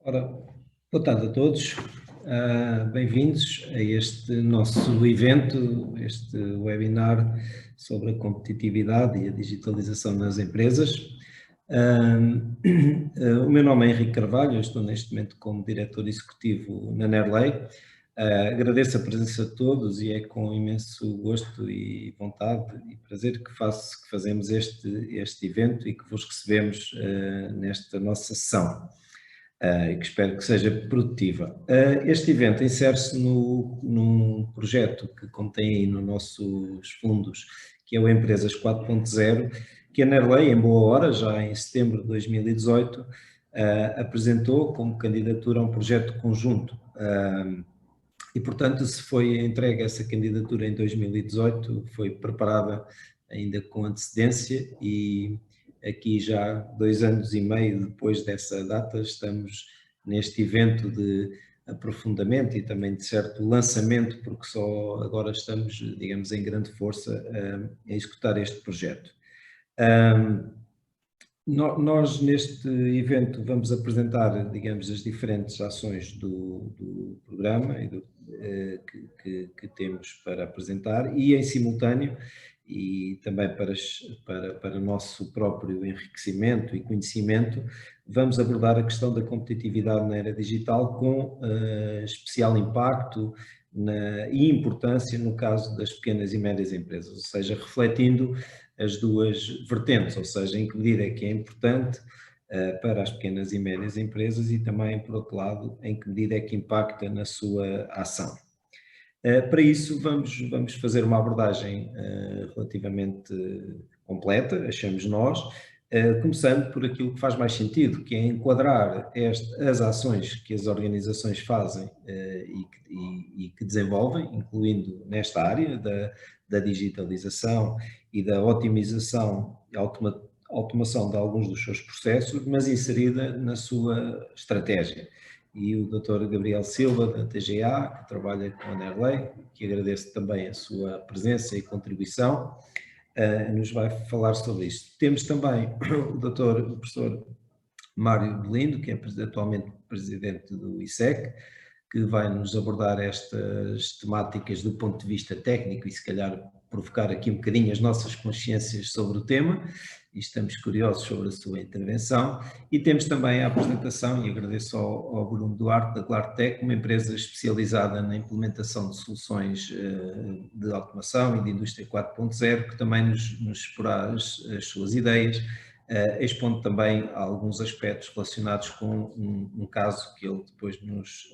Ora, boa tarde a todos. Bem-vindos a este nosso evento, este webinar sobre a competitividade e a digitalização nas empresas. O meu nome é Henrique Carvalho, eu estou neste momento como diretor executivo na Nerley. Agradeço a presença de todos e é com imenso gosto e vontade e prazer que fazemos este evento e que vos recebemos nesta nossa sessão. E que espero que seja produtiva. Este evento insere-se num projeto que contém aí nos nossos fundos, que é o Empresas 4.0, que a Nerley, em boa hora, já em setembro de 2018, apresentou como candidatura a um projeto conjunto. E, portanto, se foi entregue essa candidatura em 2018, foi preparada ainda com antecedência e aqui já 2 anos e meio depois dessa data estamos neste evento de aprofundamento e também de certo lançamento, porque só agora estamos, digamos, em grande força a executar este projeto. Nós, neste evento, vamos apresentar, digamos, as diferentes ações do programa e que temos para apresentar e, em simultâneo, e também para o nosso próprio enriquecimento e conhecimento, vamos abordar a questão da competitividade na era digital com especial impacto e importância no caso das pequenas e médias empresas, ou seja, refletindo as duas vertentes, ou seja, em que medida é que é importante para as pequenas e médias empresas e também, por outro lado, em que medida é que impacta na sua ação. Para isso, vamos fazer uma abordagem relativamente completa, achamos nós, começando por aquilo que faz mais sentido, que é enquadrar as ações que as organizações fazem e que desenvolvem, incluindo nesta área da digitalização e da otimização e automação de alguns dos seus processos, mas inserida na sua estratégia. E o Dr. Gabriel Silva, da TGA, que trabalha com a Nerley, que agradeço também a sua presença e contribuição, nos vai falar sobre isto. Temos também o professor Mário Belindo, que é atualmente presidente do ISEC, que vai nos abordar estas temáticas do ponto de vista técnico e se calhar provocar aqui um bocadinho as nossas consciências sobre o tema, e estamos curiosos sobre a sua intervenção. E temos também a apresentação, e agradeço ao Bruno Duarte, da Clartec, uma empresa especializada na implementação de soluções de automação e de indústria 4.0, que também nos exporá as suas ideias, expondo também alguns aspectos relacionados com um caso que ele depois nos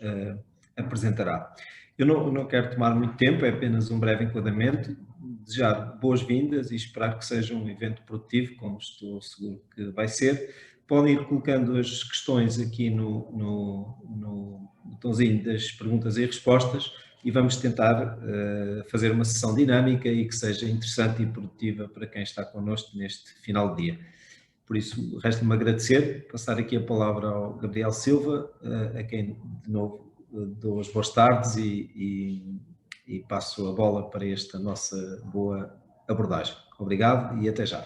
apresentará. Eu não quero tomar muito tempo, é apenas um breve enquadramento, desejar boas-vindas e esperar que seja um evento produtivo, como estou seguro que vai ser. Podem ir colocando as questões aqui no botãozinho das perguntas e respostas e vamos tentar fazer uma sessão dinâmica e que seja interessante e produtiva para quem está connosco neste final de dia. Por isso, resta-me agradecer, passar aqui a palavra ao Gabriel Silva, a quem, de novo, dou as boas tardes e passo a bola para esta nossa boa abordagem. Obrigado e até já.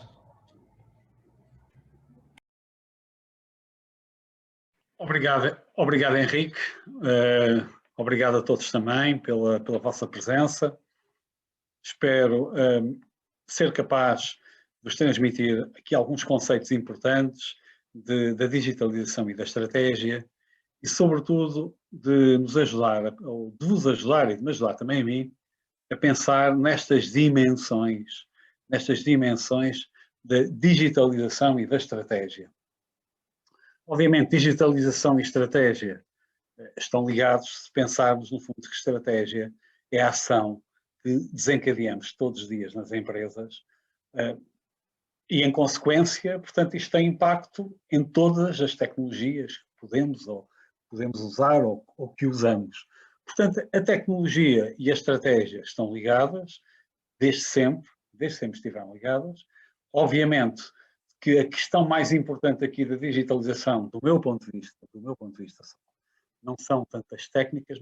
Obrigado Henrique. Obrigado a todos também pela vossa presença. Espero ser capaz de vos transmitir aqui alguns conceitos importantes da digitalização e da estratégia e, sobretudo, de nos ajudar, ou de vos ajudar e de me ajudar também a mim, a pensar nestas dimensões da digitalização e da estratégia. Obviamente, digitalização e estratégia estão ligados se pensarmos, no fundo, que estratégia é a ação que desencadeamos todos os dias nas empresas e, em consequência, portanto, isto tem impacto em todas as tecnologias que podemos usar ou que usamos. Portanto, a tecnologia e a estratégia estão ligadas, desde sempre estiveram ligadas. Obviamente que a questão mais importante aqui da digitalização, do meu ponto de vista, não são tantas técnicas,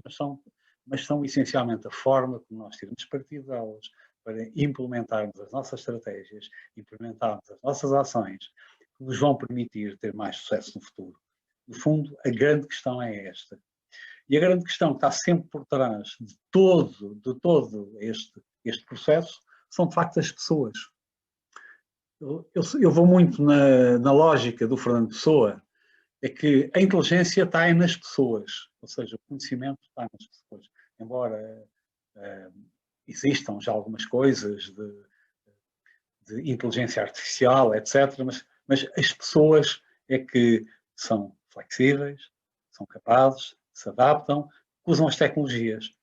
mas são essencialmente a forma como nós tiramos partido delas para implementarmos as nossas estratégias, implementarmos as nossas ações, que nos vão permitir ter mais sucesso no futuro. No fundo, a grande questão é esta. E a grande questão que está sempre por trás de todo este processo são, de facto, as pessoas. Eu vou muito na lógica do Fernando Pessoa, é que a inteligência está nas pessoas, ou seja, o conhecimento está nas pessoas. Embora existam já algumas coisas de inteligência artificial, etc., mas as pessoas é que são flexíveis, são capazes, se adaptam, usam as tecnologias.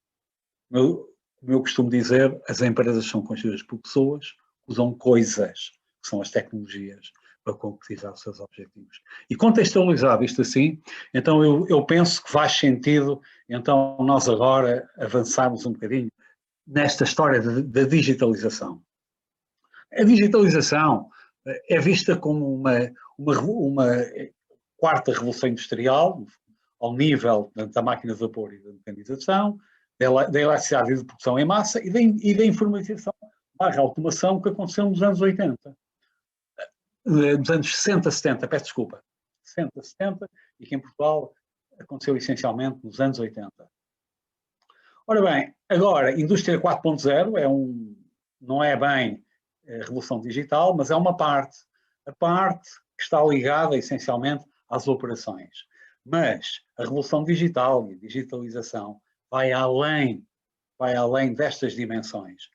Como eu costumo dizer, as empresas são construídas por pessoas, usam coisas, que são as tecnologias, para concretizar os seus objetivos. E contextualizado isto assim, então eu penso que faz sentido, então nós agora avançarmos um bocadinho nesta história da digitalização. A digitalização é vista como uma quarta revolução industrial, ao nível da máquina de vapor e da mecanização, da eletricidade e de produção em massa e da informatização barra automação que aconteceu nos anos 80. Nos anos 60, 70, peço desculpa, 60, 70, e que em Portugal aconteceu essencialmente nos anos 80. Ora bem, agora, indústria 4.0 não é bem a revolução digital, mas é uma parte. A parte que está ligada essencialmente às operações. Mas a revolução digital e a digitalização vai além destas dimensões.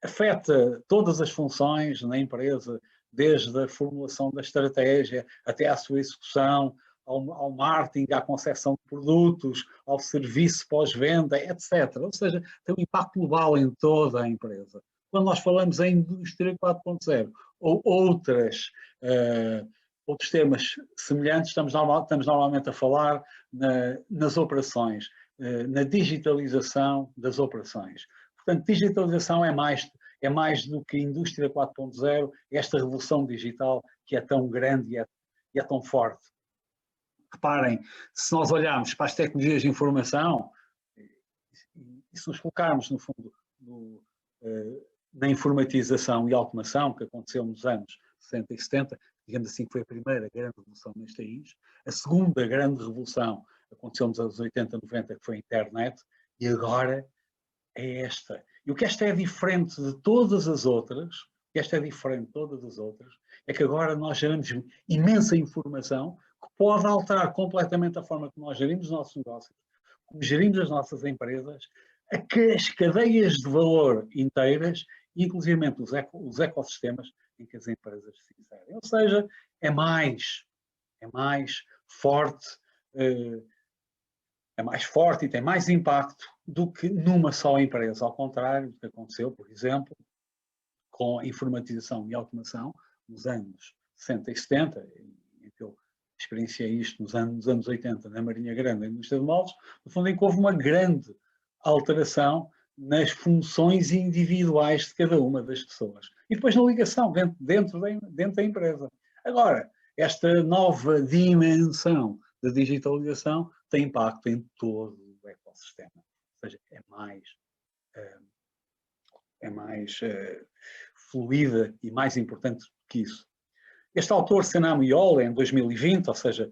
Afeta todas as funções na empresa, desde a formulação da estratégia até à sua execução, ao marketing, à concepção de produtos, ao serviço pós-venda, etc. Ou seja, tem um impacto global em toda a empresa. Quando nós falamos em indústria 4.0 ou outros temas semelhantes, estamos normalmente a falar nas operações, na digitalização das operações. Portanto, digitalização é mais do que indústria 4.0, esta revolução digital que é tão grande e é tão forte. Reparem, se nós olharmos para as tecnologias de informação, e se nos focarmos, no fundo, na informatização e automação, que aconteceu nos anos 60 e 70, digamos assim, que foi a primeira grande revolução neste país. A segunda grande revolução aconteceu nos anos 80, 90, que foi a internet, e agora é esta. E o que esta é diferente de todas as outras, é que agora nós geramos imensa informação que pode alterar completamente a forma que nós gerimos os nossos negócios, como gerimos as nossas empresas, as cadeias de valor inteiras, inclusive os ecossistemas em que as empresas se inserem. Ou seja, é mais forte e tem mais impacto do que numa só empresa, ao contrário do que aconteceu, por exemplo, com a informatização e automação nos anos 60 e 70, em que eu experienciei isto nos anos 80 na Marinha Grande, na indústria de moldes, no fundo em que houve uma grande alteração nas funções individuais de cada uma das pessoas. E depois na ligação dentro da empresa. Agora, esta nova dimensão da digitalização tem impacto em todo o ecossistema. Ou seja, é mais fluida e mais importante do que isso. Este autor, Senam Iola, em 2020, ou seja,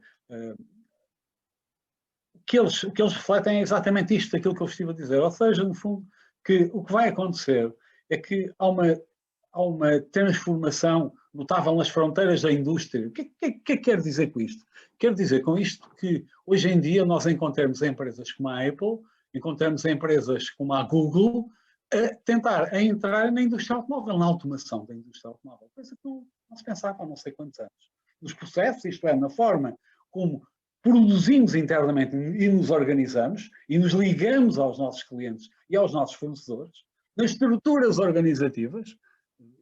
o que eles refletem é exatamente isto, aquilo que eu estive a dizer. Ou seja, no fundo, que o que vai acontecer é que há uma transformação notável nas fronteiras da indústria. O que quer dizer com isto? Quer dizer com isto que hoje em dia nós encontramos empresas como a Apple, encontramos empresas como a Google a tentar entrar na indústria automóvel, na automação da indústria automóvel, coisa que não se pensava há não sei quantos anos. Nos processos, isto é, na forma como produzimos internamente e nos organizamos e nos ligamos aos nossos clientes e aos nossos fornecedores, nas estruturas organizativas.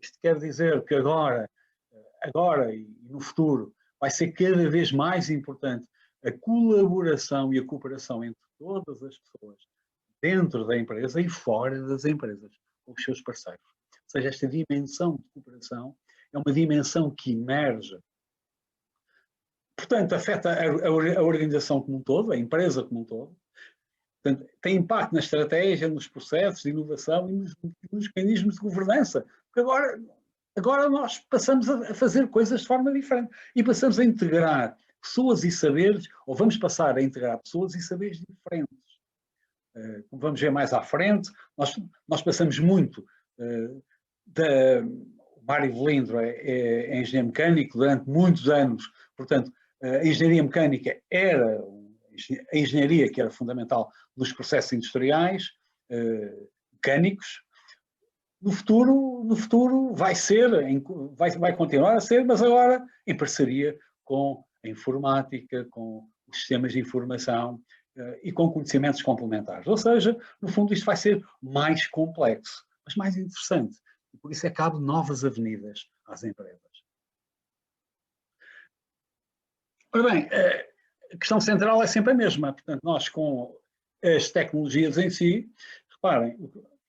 Isto quer dizer que agora e no futuro vai ser cada vez mais importante a colaboração e a cooperação entre todas as pessoas dentro da empresa e fora das empresas, com os seus parceiros. Ou seja, esta dimensão de cooperação é uma dimensão que emerge. Portanto, afeta a organização como um todo, a empresa como um todo. Portanto, tem impacto na estratégia, nos processos de inovação e nos mecanismos de governança. Porque agora nós passamos a fazer coisas de forma diferente e passamos a integrar pessoas e saberes, ou vamos passar a integrar pessoas e saberes diferentes. Como vamos ver mais à frente, nós passamos muito o Mário Velindro é engenheiro mecânico durante muitos anos, portanto, a engenharia mecânica era a engenharia que era fundamental nos processos industriais, mecânicos. No futuro vai ser, vai continuar a ser, mas agora em parceria com a informática, com os sistemas de informação e com conhecimentos complementares. Ou seja, no fundo isto vai ser mais complexo, mas mais interessante. E por isso é que abre novas avenidas às empresas. Ora bem, a questão central é sempre a mesma. Portanto, nós com as tecnologias em si, reparem,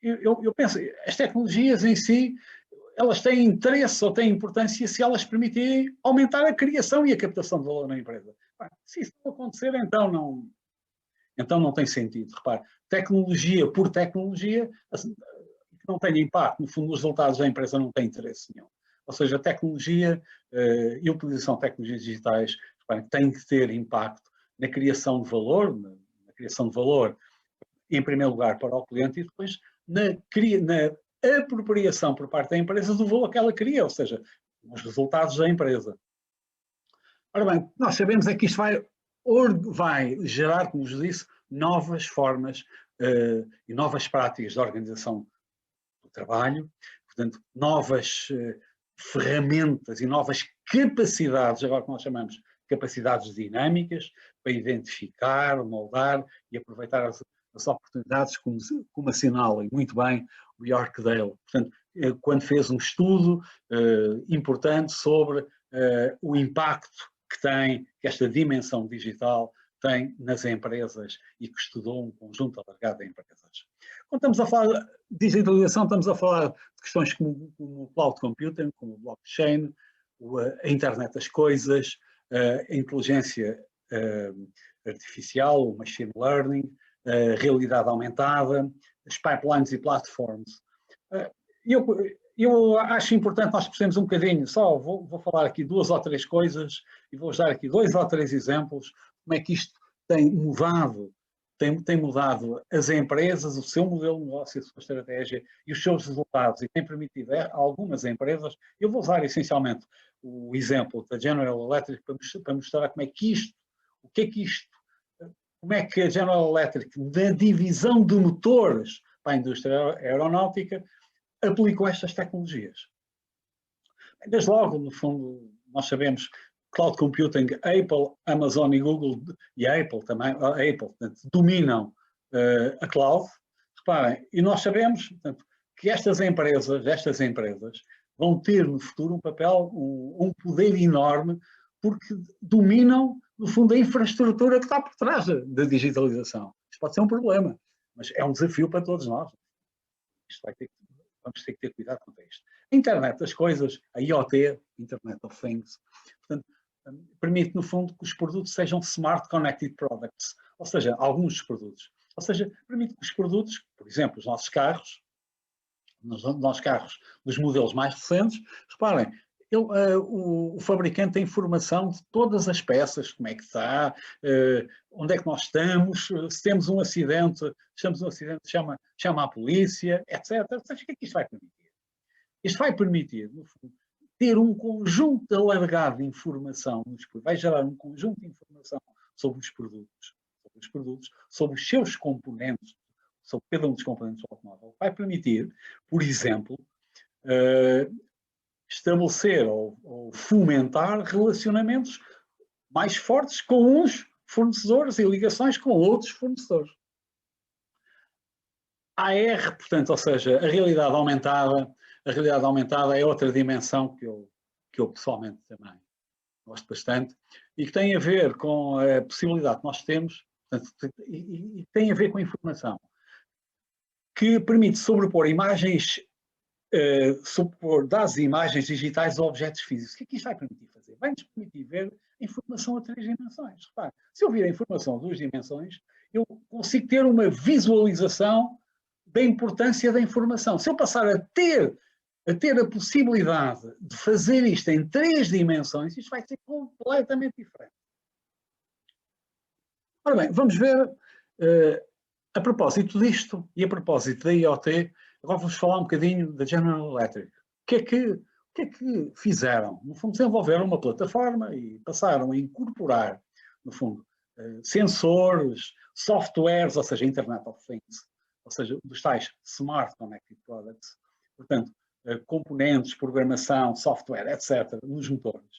eu penso, as tecnologias em si, elas têm interesse ou têm importância se elas permitirem aumentar a criação e a captação de valor na empresa. Se isso não acontecer, então não tem sentido. Repare, tecnologia por tecnologia, que não tenha impacto, no fundo, nos resultados da empresa não tem interesse nenhum. Ou seja, a tecnologia e a utilização de tecnologias digitais tem que ter impacto na criação de valor, em primeiro lugar para o cliente e depois na apropriação por parte da empresa do valor que ela cria, ou seja, os resultados da empresa. Ora bem, nós sabemos é que isto vai gerar, como vos disse, novas formas e novas práticas de organização do trabalho, portanto, novas ferramentas e novas capacidades, agora que nós chamamos capacidades dinâmicas, para identificar, moldar e aproveitar as oportunidades, como assinala muito bem o Yorkdale. Portanto, quando fez um estudo importante sobre o impacto que esta dimensão digital tem nas empresas e que estudou um conjunto alargado de empresas. Quando estamos a falar de digitalização, estamos a falar de questões como o cloud computing, como o blockchain, a internet das coisas, a inteligência artificial, o machine learning, a realidade aumentada, as pipelines e platforms. Eu acho importante nós percebermos um bocadinho, vou falar aqui 2 ou 3 coisas e vou dar aqui 2 ou 3 exemplos, como é que isto tem mudado as empresas, o seu modelo de negócio, a sua estratégia e os seus resultados, e tem permitido a algumas empresas, eu vou usar essencialmente o exemplo da General Electric para mostrar como é que a General Electric, da divisão de motores para a indústria aeronáutica, aplicou estas tecnologias. Desde logo, no fundo, nós sabemos cloud computing, Apple, Amazon e Google, e a Apple também, portanto, dominam a cloud. Reparem, e nós sabemos, portanto, que estas empresas vão ter no futuro um papel, um poder enorme, porque dominam, no fundo, a infraestrutura que está por trás da digitalização. Isto pode ser um problema, mas é um desafio para todos nós. Vamos ter que ter cuidado com isto. A internet das coisas, a IoT, Internet of Things, portanto, permite, no fundo, que os produtos sejam Smart Connected Products, ou seja, alguns dos produtos. Ou seja, permite que os produtos, por exemplo, os nossos carros, dos modelos mais recentes, reparem, o fabricante tem informação de todas as peças, como é que está, onde é que nós estamos, se temos um acidente, chama a polícia, etc. Ou seja, o que é que isto vai permitir? Isto vai permitir, no fundo, ter um conjunto alargado de informação, vai gerar um conjunto de informação sobre os produtos, sobre os seus componentes, sobre cada um dos componentes do automóvel. Vai permitir, por exemplo, estabelecer ou fomentar relacionamentos mais fortes com uns fornecedores e ligações com outros fornecedores. AR, portanto, ou seja, a realidade aumentada é outra dimensão que eu pessoalmente também gosto bastante e que tem a ver com a possibilidade que nós temos, portanto, e tem a ver com a informação, que permite sobrepor imagens, dados e imagens digitais a objetos físicos. O que é que isto vai permitir fazer? Vai-nos permitir ver a informação a 3 dimensões. Repare, se eu vir a informação a 2 dimensões, eu consigo ter uma visualização da importância da informação. Se eu passar a ter a possibilidade de fazer isto em 3 dimensões, isto vai ser completamente diferente. Ora bem, vamos ver, a propósito disto e a propósito da IoT, agora vamos falar um bocadinho da General Electric. O que é que fizeram? No fundo, desenvolveram uma plataforma e passaram a incorporar, no fundo, sensores, softwares, ou seja, Internet of Things, ou seja, dos tais Smart Connected Products, portanto, componentes, programação, software, etc., nos motores.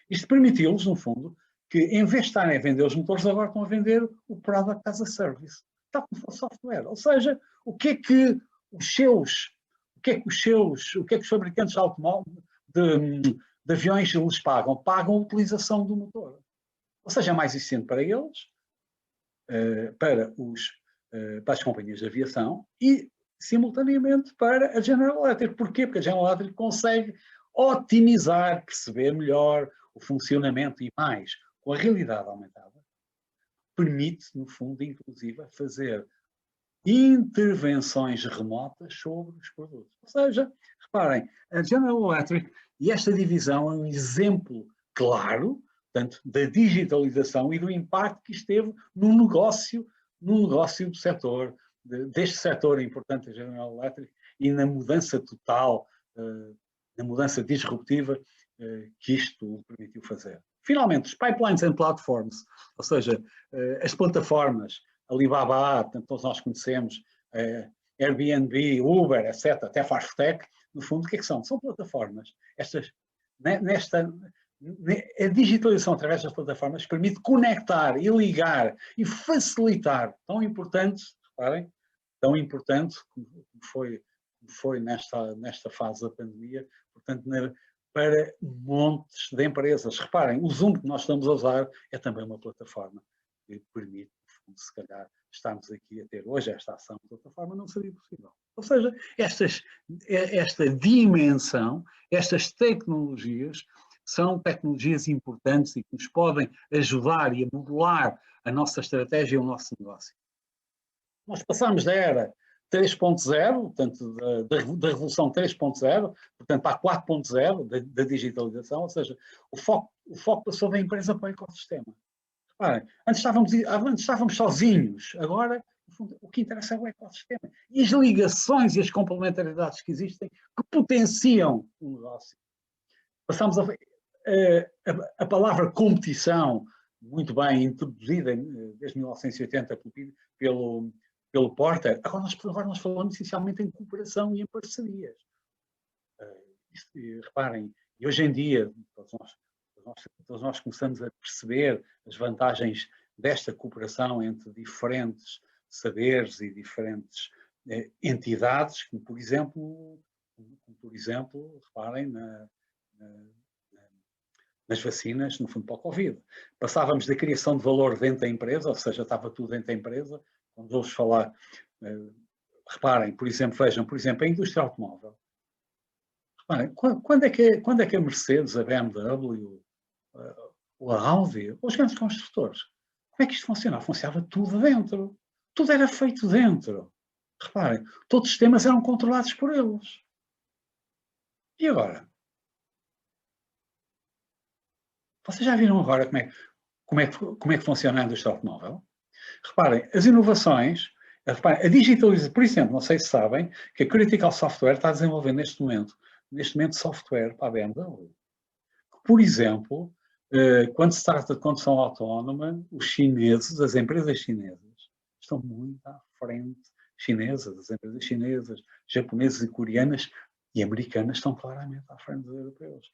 Isto permitiu-lhes, no fundo, que em vez de estarem a vender os motores, agora estão a vender o Product as a Service, tal como for software. Ou seja, o que é que os fabricantes de aviões lhes pagam? Pagam a utilização do motor. Ou seja, é mais eficiente para eles, para as companhias de aviação e, simultaneamente, para a General Electric. Porquê? Porque a General Electric consegue otimizar, perceber melhor o funcionamento e mais, com a realidade aumentada, permite, no fundo, inclusive, fazer intervenções remotas sobre os produtos. Ou seja, reparem, a General Electric, e esta divisão é um exemplo claro, portanto, da digitalização e do impacto que isto teve no negócio do setor, deste setor importante da General Electric, e na mudança total, na mudança disruptiva que isto permitiu fazer. Finalmente, os pipelines and platforms, ou seja, as plataformas, Alibaba, tanto todos nós conhecemos, Airbnb, Uber, etc., até Farfetch, no fundo, o que é que são? São plataformas. A digitalização através das plataformas permite conectar e ligar e facilitar, tão importante, reparem, tão importante como foi nesta fase da pandemia, portanto, para montes de empresas. Reparem, o Zoom que nós estamos a usar é também uma plataforma que permite, se calhar, estarmos aqui a ter hoje esta ação de plataforma, não seria possível. Ou seja, esta dimensão, estas tecnologias, são tecnologias importantes e que nos podem ajudar e a modular a nossa estratégia e o nosso negócio. Nós passamos da era 3.0, portanto, da revolução 3.0, portanto, para a 4.0 da digitalização, ou seja, o foco passou da empresa para o ecossistema. Antes estávamos sozinhos, agora o que interessa é o ecossistema. E as ligações e as complementaridades que existem que potenciam o negócio. Passamos a palavra competição, muito bem introduzida desde 1980 pelo Porter, agora nós falamos essencialmente em cooperação e em parcerias. Reparem, e hoje em dia, todos nós começamos a perceber as vantagens desta cooperação entre diferentes saberes e diferentes entidades, como por exemplo, reparem, nas vacinas, no fundo, para o Covid. Passávamos da criação de valor dentro da empresa, ou seja, estava tudo dentro da empresa. Quando ouço falar, reparem, vejam, por exemplo, a indústria automóvel. Reparem, quando é que a Mercedes, a BMW, ou a Audi, ou os grandes construtores, como é que isto funcionava? Funcionava tudo dentro. Tudo era feito dentro. Reparem, todos os sistemas eram controlados por eles. E agora? Vocês já viram agora como é que funciona a indústria automóvel? Reparem, as inovações, reparem, a digitalização, por exemplo, não sei se sabem, que a Critical Software está desenvolvendo neste momento software para a BMW. Por exemplo, quando se trata de condução autónoma, os chineses, as empresas chinesas, estão muito à frente, as empresas chinesas, japonesas e coreanas e americanas estão claramente à frente dos europeus.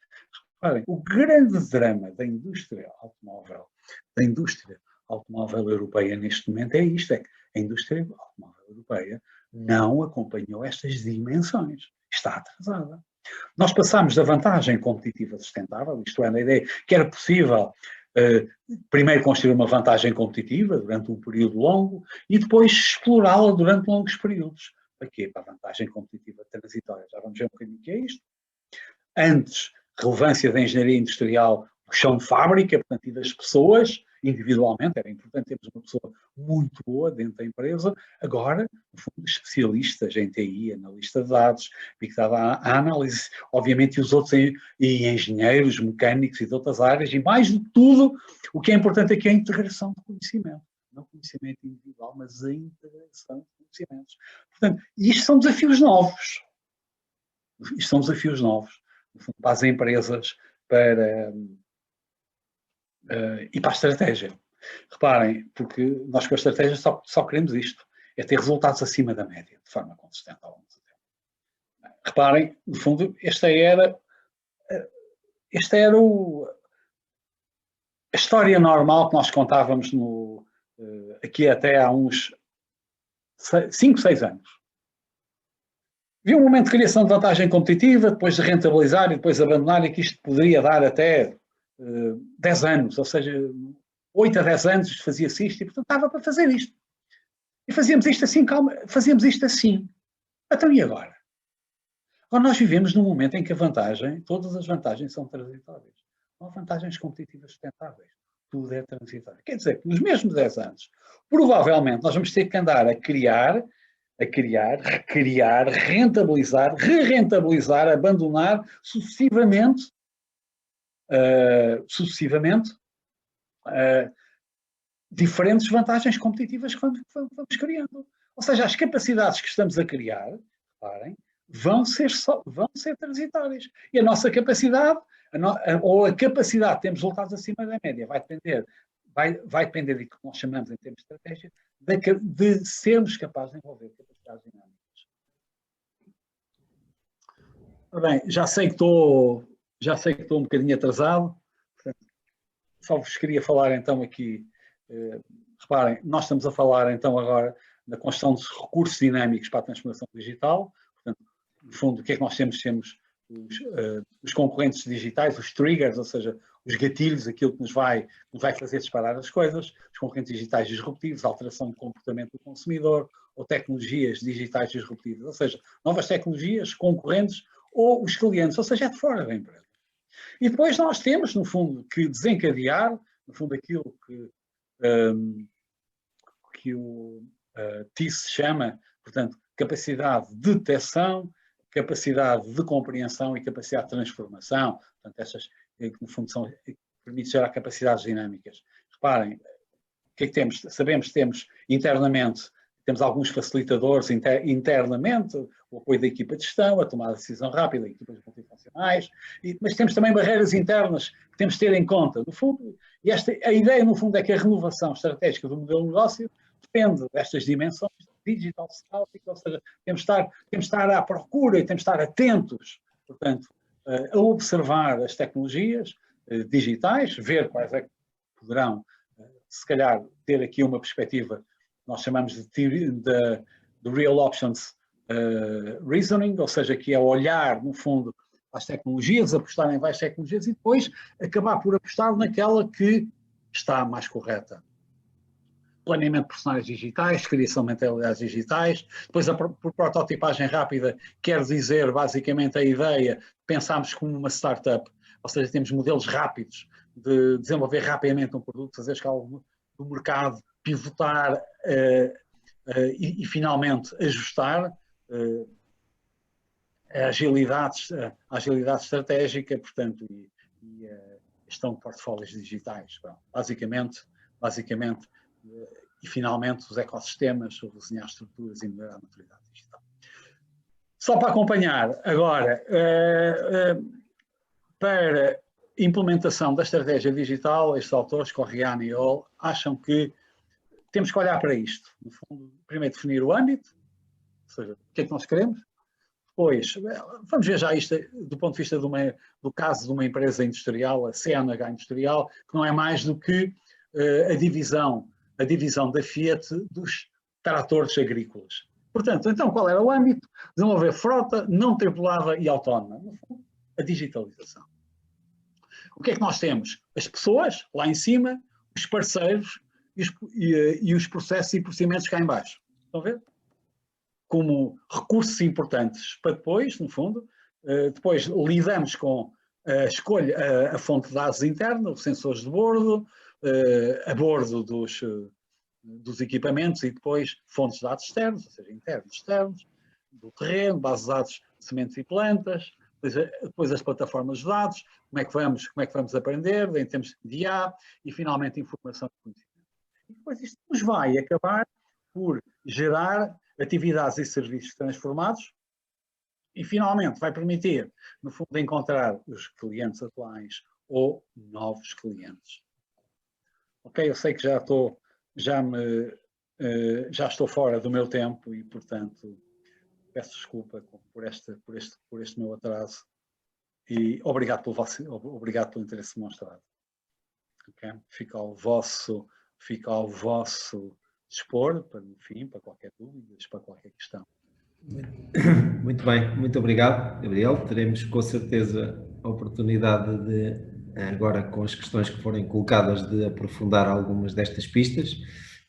Reparem, o grande drama da indústria automóvel europeia neste momento é isto, é que a indústria automóvel europeia não acompanhou estas dimensões, está atrasada. Nós passámos da vantagem competitiva sustentável, isto é, na ideia que era possível primeiro construir uma vantagem competitiva durante um período longo e depois explorá-la durante longos períodos. Para quê? Para a vantagem competitiva transitória. Já vamos ver um bocadinho o que é isto. Antes, relevância da engenharia industrial, o chão de fábrica, portanto, e das pessoas, individualmente, era importante termos uma pessoa muito boa dentro da empresa. Agora, no fundo, especialistas em TI, analista de dados, Big Data, a análise, obviamente, e os outros e engenheiros, mecânicos e de outras áreas, e mais de tudo, o que é importante aqui é a integração de conhecimento. não conhecimento individual, mas a integração de conhecimentos. Portanto, isto são desafios novos. Isto são desafios novos, para as empresas, e para a estratégia. Reparem, porque nós com a estratégia só queremos isto, é ter resultados acima da média, de forma consistente ao longo do tempo. Reparem, no fundo, esta era a história normal que nós contávamos aqui até há uns 5, 6 anos. Havia um momento de criação de vantagem competitiva, depois de rentabilizar e depois abandonar, e que isto poderia dar até 10 anos, ou seja, 8 a 10 anos fazia-se isto, e portanto estava para fazer isto. E fazíamos isto assim, calma, fazíamos isto assim. Então e agora? Agora nós vivemos num momento em que todas as vantagens são transitórias. Não há vantagens competitivas sustentáveis. Tudo é transitório. Quer dizer, nos mesmos 10 anos, provavelmente nós vamos ter que andar a criar, recriar, rentabilizar, re-rentabilizar, abandonar sucessivamente diferentes vantagens competitivas que vamos criando. Ou seja, as capacidades que estamos a criar, reparem, vão ser transitórias. E a nossa capacidade, ou a capacidade de termos resultados acima da média, vai depender do que nós chamamos em termos de estratégia, de sermos capazes de desenvolver capacidades dinâmicas. Bem, já sei que estou um bocadinho atrasado, portanto, só vos queria falar então aqui, reparem, nós estamos a falar então agora da construção de recursos dinâmicos para a transformação digital. Portanto, no fundo, o que é que nós temos? Temos os concorrentes digitais, os triggers, ou seja, os gatilhos, aquilo que nos vai fazer disparar as coisas, os concorrentes digitais disruptivos, a alteração de comportamento do consumidor, ou tecnologias digitais disruptivas, ou seja, novas tecnologias, concorrentes, ou os clientes, ou seja, é de fora da empresa. E depois nós temos, no fundo, que desencadear, no fundo, aquilo que o TIS chama, portanto, capacidade de detecção, capacidade de compreensão e capacidade de transformação, portanto, estas, que no fundo, permitem gerar capacidades dinâmicas. Reparem, o que é que temos? Sabemos que temos internamente, temos alguns facilitadores internamente, o apoio da equipa de gestão, a tomada de decisão rápida, equipas multifuncionais, mas temos também barreiras internas que temos de ter em conta. No fundo, a ideia, no fundo, é que a renovação estratégica do modelo de negócio depende destas dimensões digital scouting, ou seja, temos de estar à procura e temos de estar atentos, portanto, a observar as tecnologias digitais, ver quais é que poderão, se calhar, ter aqui uma perspectiva, nós chamamos de Real Options Reasoning, ou seja, que é olhar, no fundo, às tecnologias, apostar em várias tecnologias e depois acabar por apostar naquela que está mais correta. Planeamento de personagens digitais, criação de mentalidades digitais, depois por prototipagem rápida, quer dizer, basicamente, a ideia, pensamos como uma startup, ou seja, temos modelos rápidos de desenvolver rapidamente um produto, fazer escala do mercado, pivotar e finalmente ajustar a agilidade estratégica, portanto, e a gestão de portfólios digitais. Bom, basicamente, e finalmente os ecossistemas, desenhar estruturas e melhorar a maturidade digital. Só para acompanhar, agora, para implementação da estratégia digital, estes autores, Corriano e Hall, acham que temos que olhar para isto. No fundo, primeiro definir o âmbito, ou seja, o que é que nós queremos. Depois, vamos ver já isto do ponto de vista do caso de uma empresa industrial, a CNH Industrial, que não é mais do que a divisão da Fiat dos tratores agrícolas. Portanto, então qual era o âmbito? Desenvolver frota não tripulada e autónoma. No fundo, a digitalização. O que é que nós temos? As pessoas, lá em cima, os parceiros e os processos e procedimentos cá em baixo. Estão a ver? Como recursos importantes para depois, no fundo, depois lidamos com a escolha, a fonte de dados interna, os sensores de bordo, a bordo dos equipamentos e depois fontes de dados externos, ou seja, internos e externos, do terreno, bases de dados de sementes e plantas, depois as plataformas de dados, como é que vamos aprender, em termos de IA, e finalmente informação e conhecimento. E depois isto nos vai acabar por gerar atividades e serviços transformados e, finalmente, vai permitir, no fundo, encontrar os clientes atuais ou novos clientes. Ok, eu sei que já estou fora do meu tempo e, portanto, peço desculpa por este meu atraso e obrigado pelo interesse demonstrado. Okay? Fica ao vosso dispor, enfim, para qualquer dúvida, para qualquer questão. Muito bem, muito obrigado, Gabriel. Teremos com certeza a oportunidade de, agora com as questões que forem colocadas, de aprofundar algumas destas pistas,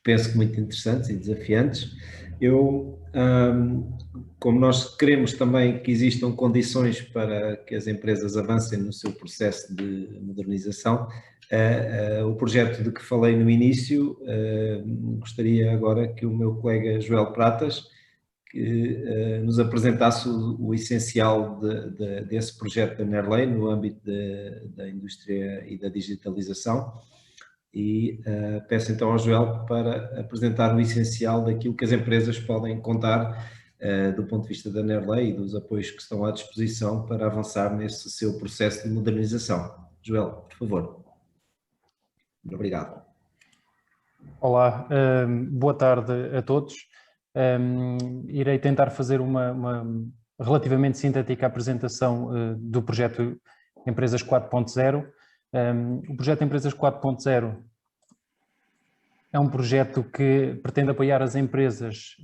penso que muito interessantes e desafiantes. Como nós queremos também que existam condições para que as empresas avancem no seu processo de modernização, o projeto de que falei no início, gostaria agora que o meu colega Joel Pratas que nos apresentasse o essencial desse projeto da Nerley no âmbito da indústria e da digitalização e peço então ao Joel para apresentar o essencial daquilo que as empresas podem contar do ponto de vista da Nerley e dos apoios que estão à disposição para avançar nesse seu processo de modernização. Joel, por favor. Muito obrigado. Olá, boa tarde a todos. Irei tentar fazer uma relativamente sintética apresentação do projeto Empresas 4.0. O projeto Empresas 4.0 é um projeto que pretende apoiar as empresas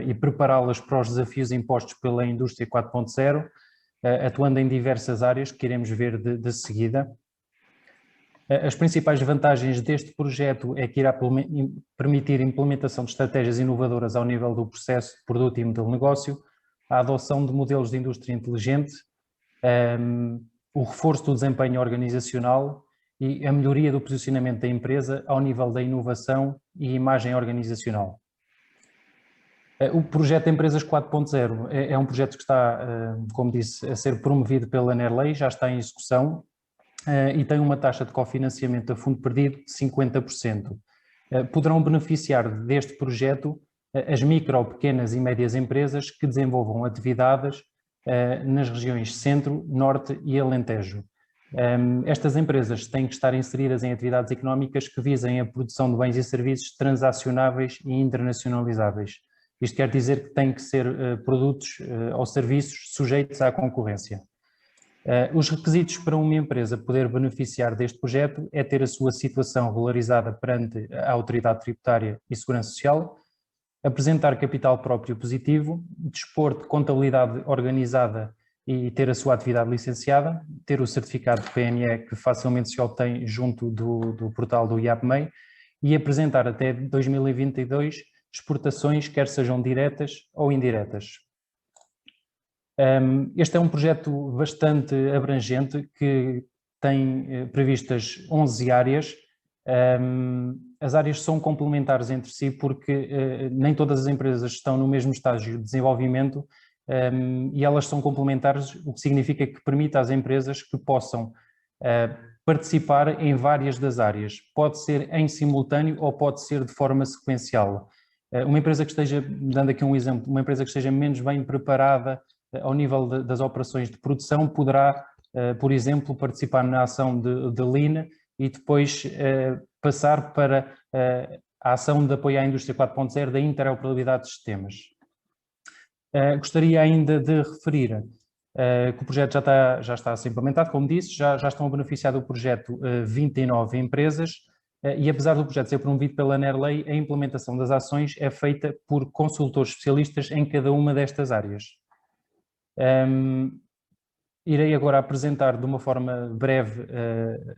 e prepará-las para os desafios impostos pela indústria 4.0, atuando em diversas áreas que iremos ver de seguida. As principais vantagens deste projeto é que irá permitir a implementação de estratégias inovadoras ao nível do processo, produto e modelo de negócio, a adoção de modelos de indústria inteligente, o reforço do desempenho organizacional e a melhoria do posicionamento da empresa ao nível da inovação e imagem organizacional. O projeto Empresas 4.0 é um projeto que está, como disse, a ser promovido pela Nerley, já está em execução, e tem uma taxa de cofinanciamento a fundo perdido de 50%. Poderão beneficiar deste projeto as micro, pequenas e médias empresas que desenvolvam atividades nas regiões Centro, Norte e Alentejo. Estas empresas têm que estar inseridas em atividades económicas que visem a produção de bens e serviços transacionáveis e internacionalizáveis. Isto quer dizer que têm que ser produtos ou serviços sujeitos à concorrência. Os requisitos para uma empresa poder beneficiar deste projeto é ter a sua situação regularizada perante a Autoridade Tributária e Segurança Social, apresentar capital próprio positivo, dispor de contabilidade organizada e ter a sua atividade licenciada, ter o certificado de PME que facilmente se obtém junto do portal do IAPMEI e apresentar até 2022 exportações, quer sejam diretas ou indiretas. Este é um projeto bastante abrangente que tem previstas 11 áreas. As áreas são complementares entre si porque nem todas as empresas estão no mesmo estágio de desenvolvimento e elas são complementares, o que significa que permite às empresas que possam participar em várias das áreas. Pode ser em simultâneo ou pode ser de forma sequencial. Uma empresa que esteja, dando aqui um exemplo, uma empresa que esteja menos bem preparada ao nível das operações de produção poderá, por exemplo, participar na ação de Lean e depois passar para a ação de apoio à indústria 4.0 da interoperabilidade de sistemas. Gostaria ainda de referir que o projeto já está a ser implementado, como disse, já estão a beneficiar do projeto 29 empresas e apesar do projeto ser promovido pela Nerley, a implementação das ações é feita por consultores especialistas em cada uma destas áreas. Irei agora apresentar de uma forma breve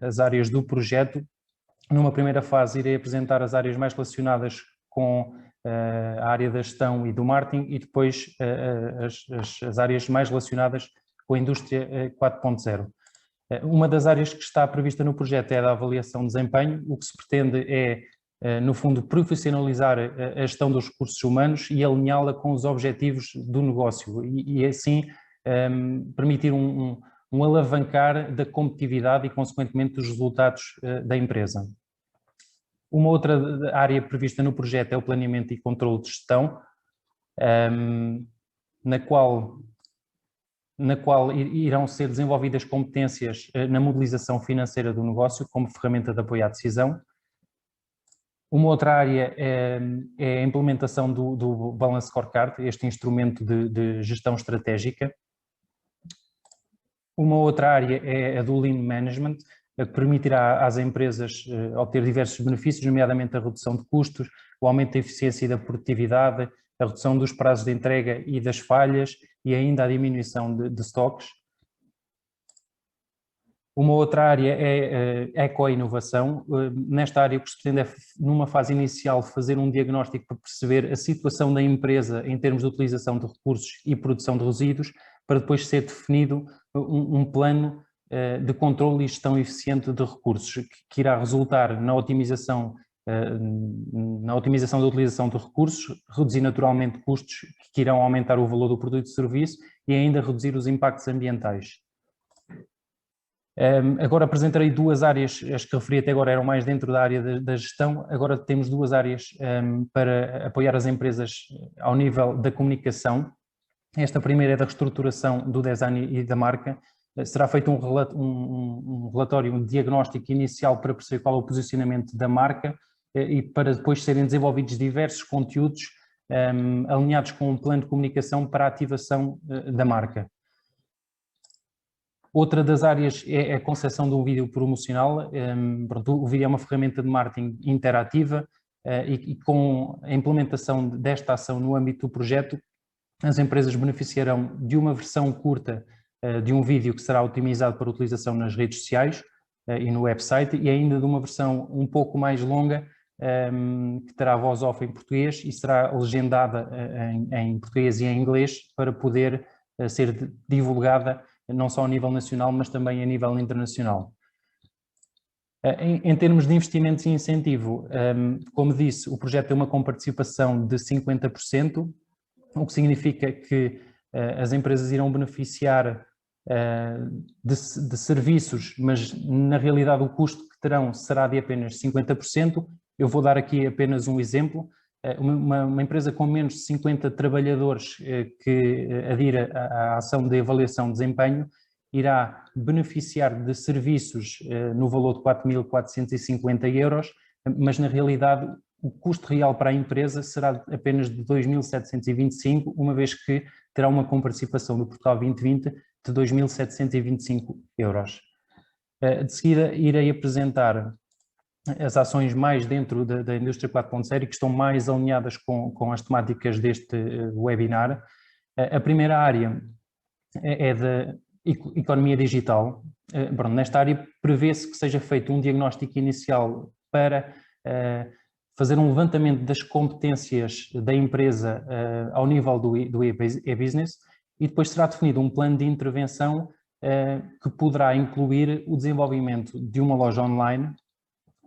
as áreas do projeto. Numa primeira fase irei apresentar as áreas mais relacionadas com a área da gestão e do marketing e depois as áreas mais relacionadas com a indústria 4.0. Uma das áreas que está prevista no projeto é a da avaliação de desempenho. O que se pretende é, no fundo, profissionalizar a gestão dos recursos humanos e alinhá-la com os objetivos do negócio e assim permitir um alavancar da competitividade e, consequentemente, dos resultados da empresa. Uma outra área prevista no projeto é o planeamento e controle de gestão, na qual irão ser desenvolvidas competências na modelização financeira do negócio como ferramenta de apoio à decisão. Uma outra área é a implementação do Balance Scorecard, este instrumento de gestão estratégica. Uma outra área é a do Lean Management, que permitirá às empresas obter diversos benefícios, nomeadamente a redução de custos, o aumento da eficiência e da produtividade, a redução dos prazos de entrega e das falhas e ainda a diminuição de estoques. Uma outra área é a eco-inovação. Nesta área o que se pretende é, numa fase inicial, fazer um diagnóstico para perceber a situação da empresa em termos de utilização de recursos e produção de resíduos, para depois ser definido um plano de controle e gestão eficiente de recursos, que irá resultar na otimização da utilização de recursos, reduzir naturalmente custos que irão aumentar o valor do produto e serviço e ainda reduzir os impactos ambientais. Agora apresentarei duas áreas, as que referi até agora eram mais dentro da área da gestão, agora temos duas áreas para apoiar as empresas ao nível da comunicação. Esta primeira é da reestruturação do design e da marca. Será feito um relatório, um diagnóstico inicial para perceber qual é o posicionamento da marca e para depois serem desenvolvidos diversos conteúdos alinhados com um plano de comunicação para a ativação da marca. Outra das áreas é a concepção de um vídeo promocional. O vídeo é uma ferramenta de marketing interativa e com a implementação desta ação no âmbito do projeto, as empresas beneficiarão de uma versão curta de um vídeo que será otimizado para utilização nas redes sociais e no website e ainda de uma versão um pouco mais longa que terá voz off em português e será legendada em português e em inglês para poder ser divulgada não só a nível nacional, mas também a nível internacional. Em termos de investimentos e incentivo, como disse, o projeto tem uma comparticipação de 50%, o que significa que as empresas irão beneficiar de serviços, mas na realidade o custo que terão será de apenas 50%. Eu vou dar aqui apenas um exemplo. Uma empresa com menos de 50 trabalhadores que adira à ação de avaliação de desempenho irá beneficiar de serviços no valor de 4.450 €, mas na realidade o custo real para a empresa será apenas de 2.725, uma vez que terá uma comparticipação do Portugal 2020 de 2.725 €. De seguida irei apresentar as ações mais dentro da indústria 4.0 e que estão mais alinhadas com as temáticas deste webinar. A primeira área é da economia digital. Nesta área prevê-se que seja feito um diagnóstico inicial para fazer um levantamento das competências da empresa ao nível do e-business e depois será definido um plano de intervenção que poderá incluir o desenvolvimento de uma loja online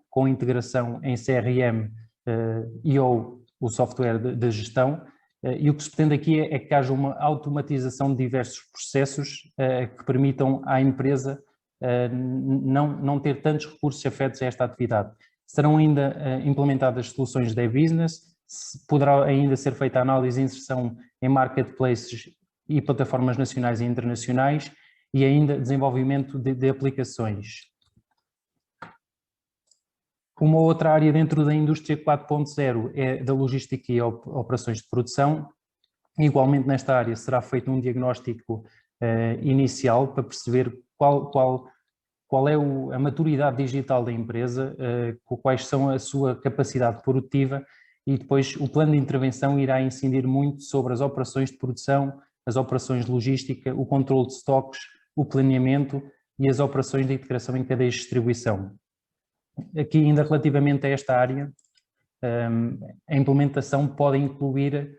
com integração em CRM e ou o software de gestão, e o que se pretende aqui é que haja uma automatização de diversos processos que permitam à empresa não ter tantos recursos afetos a esta atividade. Serão ainda implementadas soluções de e-business, poderá ainda ser feita a análise e inserção em marketplaces e plataformas nacionais e internacionais e ainda desenvolvimento de aplicações. Uma outra área dentro da indústria 4.0 é da logística e operações de produção. Igualmente nesta área será feito um diagnóstico inicial para perceber qual é a maturidade digital da empresa, quais são a sua capacidade produtiva e depois o plano de intervenção irá incidir muito sobre as operações de produção, as operações de logística, o controle de estoques, o planeamento e as operações de integração em cadeias de distribuição. Aqui ainda relativamente a esta área, a implementação pode incluir,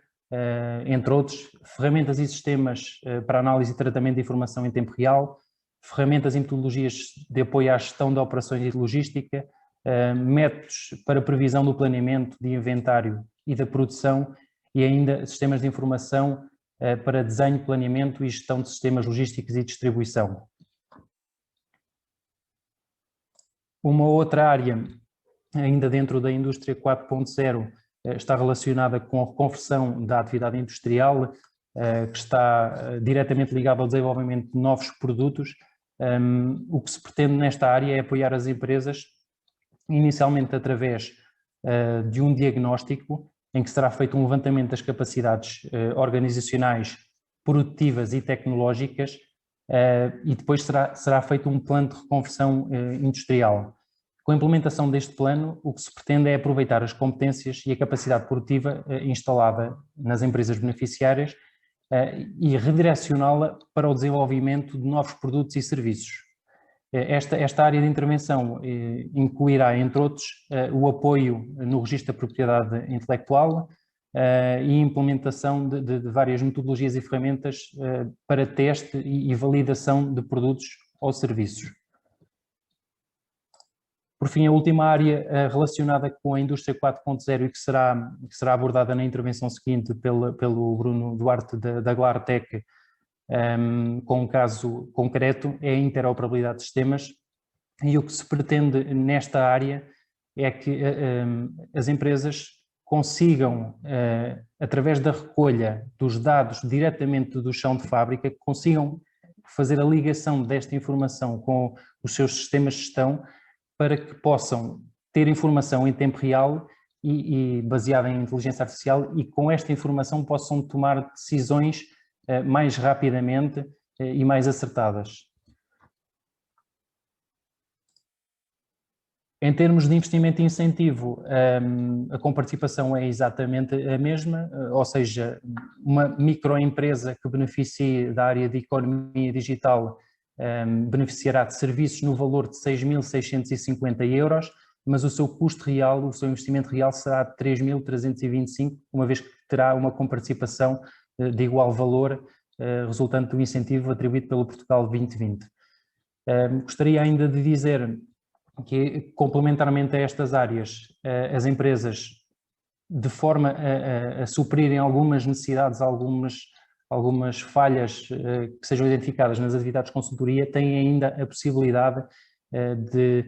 entre outros, ferramentas e sistemas para análise e tratamento de informação em tempo real, ferramentas e metodologias de apoio à gestão de operações e de logística, métodos para previsão do planeamento, de inventário e da produção e ainda sistemas de informação para desenho, planeamento e gestão de sistemas logísticos e distribuição. Uma outra área ainda dentro da indústria 4.0, está relacionada com a reconversão da atividade industrial, que está diretamente ligada ao desenvolvimento de novos produtos. O que se pretende nesta área é apoiar as empresas, inicialmente através de um diagnóstico, em que será feito um levantamento das capacidades organizacionais, produtivas e tecnológicas, e depois será feito um plano de reconversão industrial. Com a implementação deste plano, o que se pretende é aproveitar as competências e a capacidade produtiva instalada nas empresas beneficiárias e redirecioná-la para o desenvolvimento de novos produtos e serviços. Esta área de intervenção incluirá, entre outros, o apoio no registro da propriedade intelectual e implementação de várias metodologias e ferramentas para teste e validação de produtos ou serviços. Por fim, a última área relacionada com a indústria 4.0 e que será abordada na intervenção seguinte pelo Bruno Duarte da Glartec, com um caso concreto, é a interoperabilidade de sistemas, e o que se pretende nesta área é que as empresas consigam, através da recolha dos dados diretamente do chão de fábrica, consigam fazer a ligação desta informação com os seus sistemas de gestão para que possam ter informação em tempo real e baseada em inteligência artificial, e com esta informação possam tomar decisões mais rapidamente e mais acertadas. Em termos de investimento e incentivo, a comparticipação é exatamente a mesma, ou seja, uma microempresa que beneficie da área de economia digital beneficiará de serviços no valor de 6.650 €, mas o seu custo real, o seu investimento real será de 3.325, uma vez que terá uma comparticipação de igual valor, resultante do incentivo atribuído pelo Portugal 2020. Gostaria ainda de dizer que, complementarmente a estas áreas, as empresas, de forma a suprirem algumas necessidades, algumas falhas que sejam identificadas nas atividades de consultoria, têm ainda a possibilidade de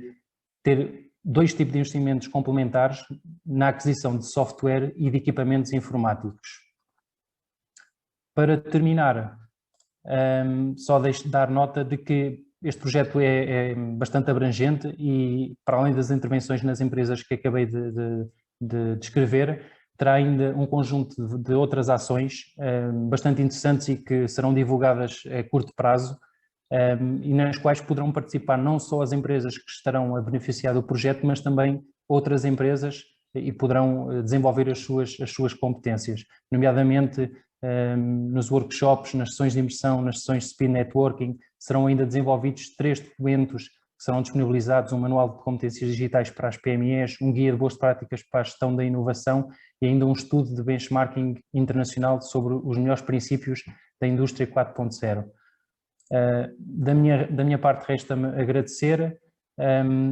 ter dois tipos de investimentos complementares na aquisição de software e de equipamentos informáticos. Para terminar, só deixo de dar nota de que este projeto é bastante abrangente e, para além das intervenções nas empresas que acabei de descrever, terá ainda um conjunto de outras ações bastante interessantes e que serão divulgadas a curto prazo, e nas quais poderão participar não só as empresas que estarão a beneficiar do projeto, mas também outras empresas, e poderão desenvolver as suas competências, nomeadamente nos workshops, nas sessões de imersão, nas sessões de speed networking. Serão ainda desenvolvidos 3 documentos que serão disponibilizados: um manual de competências digitais para as PMEs, um guia de boas práticas para a gestão da inovação e ainda um estudo de benchmarking internacional sobre os melhores princípios da indústria 4.0. Da minha parte, resta-me agradecer,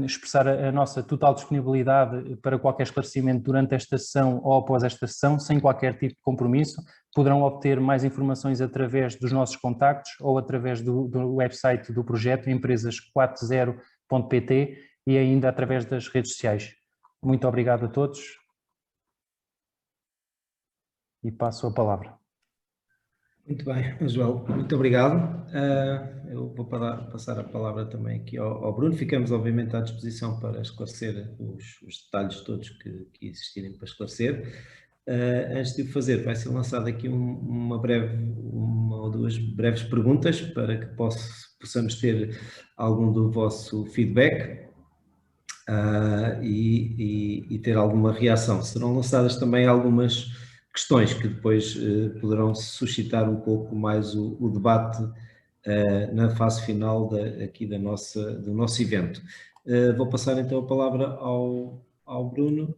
expressar a nossa total disponibilidade para qualquer esclarecimento durante esta sessão ou após esta sessão, sem qualquer tipo de compromisso. Poderão obter mais informações através dos nossos contactos ou através do website do projeto, empresas40.pt, e ainda através das redes sociais. Muito obrigado a todos e passo a palavra. Muito bem, João, muito obrigado. Eu vou passar a palavra também aqui ao Bruno. Ficamos, obviamente, à disposição para esclarecer os detalhes todos que existirem para esclarecer. Antes de o fazer, vai ser lançada aqui uma ou duas breves perguntas para que possamos ter algum do vosso feedback e ter alguma reação. Serão lançadas também algumas questões que depois poderão suscitar um pouco mais o debate na fase final aqui do nosso evento. Vou passar então a palavra ao Bruno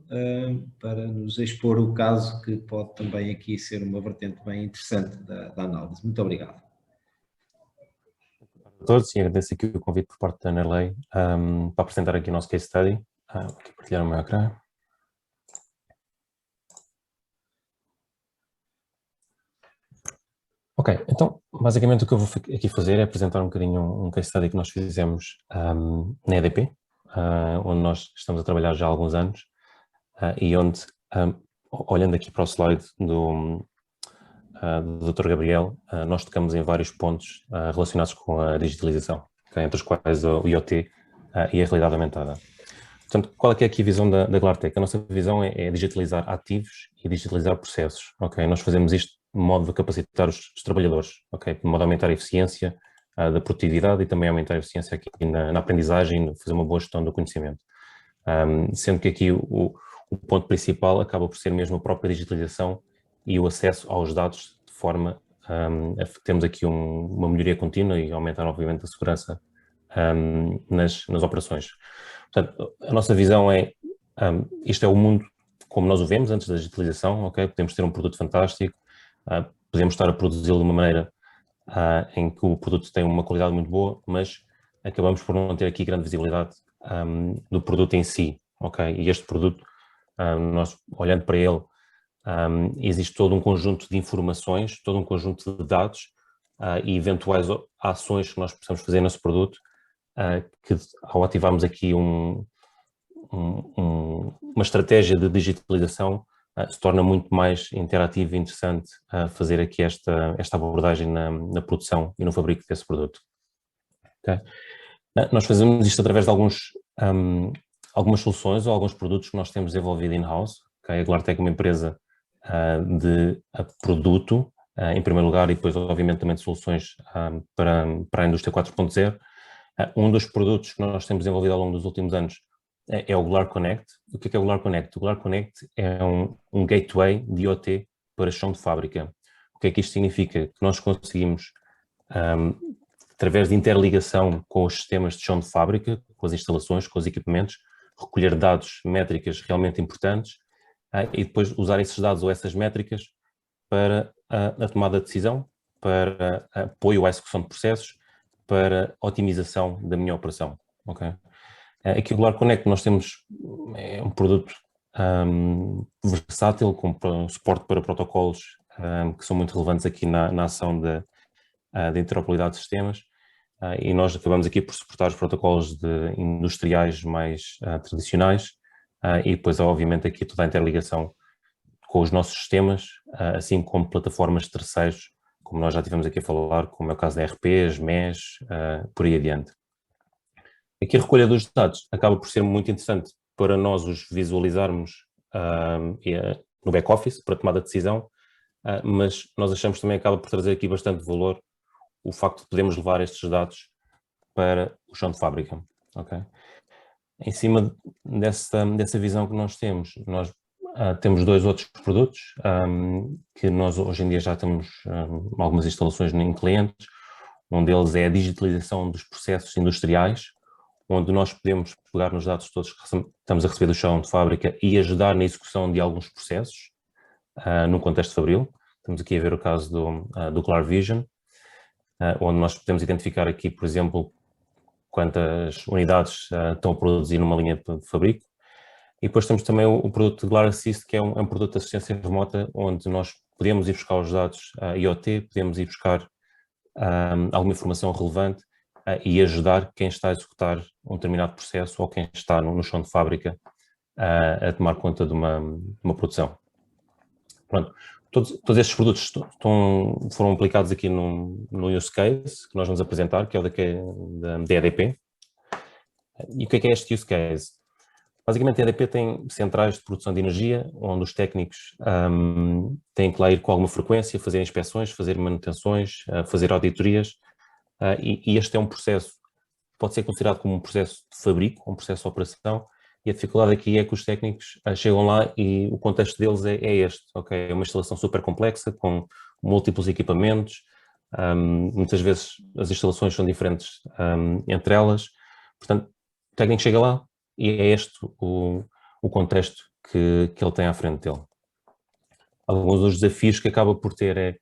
para nos expor o caso, que pode também aqui ser uma vertente bem interessante da análise. Muito obrigado. A todos, e agradeço aqui o convite por parte da Nerley para apresentar aqui o nosso case study. Vou aqui partilhar o meu ecrã. Ok, então basicamente o que eu vou aqui fazer é apresentar um bocadinho um case study que nós fizemos na EDP, onde nós estamos a trabalhar já há alguns anos e onde, olhando aqui para o slide do Dr. Gabriel, nós tocamos em vários pontos relacionados com a digitalização, okay? Entre os quais o IoT e a realidade aumentada. Portanto, qual é que é aqui a visão da Glartec? A nossa visão é digitalizar ativos e digitalizar processos, ok? Nós fazemos isto de modo a capacitar os trabalhadores, ok? De modo a aumentar a eficiência da produtividade e também aumentar a eficiência aqui na aprendizagem e fazer uma boa gestão do conhecimento. Sendo que aqui o ponto principal acaba por ser mesmo a própria digitalização e o acesso aos dados de forma a termos aqui uma melhoria contínua e aumentar, obviamente, a segurança nas operações. Portanto, a nossa visão é, isto é o mundo como nós o vemos antes da digitalização, ok? Podemos ter um produto fantástico, podemos estar a produzi-lo de uma maneira em que o produto tem uma qualidade muito boa, mas acabamos por não ter aqui grande visibilidade do produto em si, ok? E este produto, nós olhando para ele, existe todo um conjunto de informações, todo um conjunto de dados e eventuais ações que nós possamos fazer nesse produto, que ao ativarmos aqui uma estratégia de digitalização se torna muito mais interativo e interessante fazer aqui esta abordagem na produção e no fabrico desse produto. Okay? Nós fazemos isto através de algumas soluções ou alguns produtos que nós temos desenvolvido in-house. Okay? A Glartec é uma empresa de produto, em primeiro lugar, e depois obviamente também de soluções para a indústria 4.0. Um dos produtos que nós temos desenvolvido ao longo dos últimos anos é o Glar Connect. O que é o Glar Connect? O Glar Connect é um gateway de IoT para chão de fábrica. O que é que isto significa? Que nós conseguimos, através de interligação com os sistemas de chão de fábrica, com as instalações, com os equipamentos, recolher dados, métricas realmente importantes e depois usar esses dados ou essas métricas para a tomada de decisão, para apoio à execução de processos, para otimização da minha operação. Okay? Aqui o Glar Connect nós temos um produto versátil, com suporte para protocolos que são muito relevantes aqui na ação da interoperabilidade de sistemas e nós acabamos aqui por suportar os protocolos industriais mais tradicionais e depois obviamente aqui toda a interligação com os nossos sistemas, assim como plataformas de terceiros, como nós já tivemos aqui a falar, como é o caso da RPs, MES, por aí adiante. Aqui a recolha dos dados acaba por ser muito interessante para nós os visualizarmos no back-office, para tomada de decisão, mas nós achamos também que acaba por trazer aqui bastante valor o facto de podermos levar estes dados para o chão de fábrica. Okay? Em cima dessa visão que nós temos temos dois outros produtos que nós hoje em dia já temos algumas instalações em clientes. Um deles é a digitalização dos processos industriais, onde nós podemos pegar nos dados todos que estamos a receber do chão de fábrica e ajudar na execução de alguns processos no contexto fabril. Estamos aqui a ver o caso do Glar Vision, onde nós podemos identificar aqui, por exemplo, quantas unidades estão a produzir numa linha de fabrico. E depois temos também o produto de Glar Assist, que é um produto de assistência remota, onde nós podemos ir buscar os dados IoT, podemos ir buscar alguma informação relevante e ajudar quem está a executar um determinado processo ou quem está no chão de fábrica a tomar conta de uma produção. Pronto. Todos estes produtos foram aplicados aqui no use case que nós vamos apresentar, que é o da EDP. E o que é este use case? Basicamente, a EDP tem centrais de produção de energia, onde os técnicos têm que lá ir com alguma frequência, fazer inspeções, fazer manutenções, fazer auditorias, e este é um processo, pode ser considerado como um processo de fabrico, um processo de operação, e a dificuldade aqui é que os técnicos chegam lá e o contexto deles é este, ok? É uma instalação super complexa, com múltiplos equipamentos, muitas vezes as instalações são diferentes entre elas, portanto, o técnico chega lá e é este o contexto que ele tem à frente dele. Alguns dos desafios que acaba por ter é,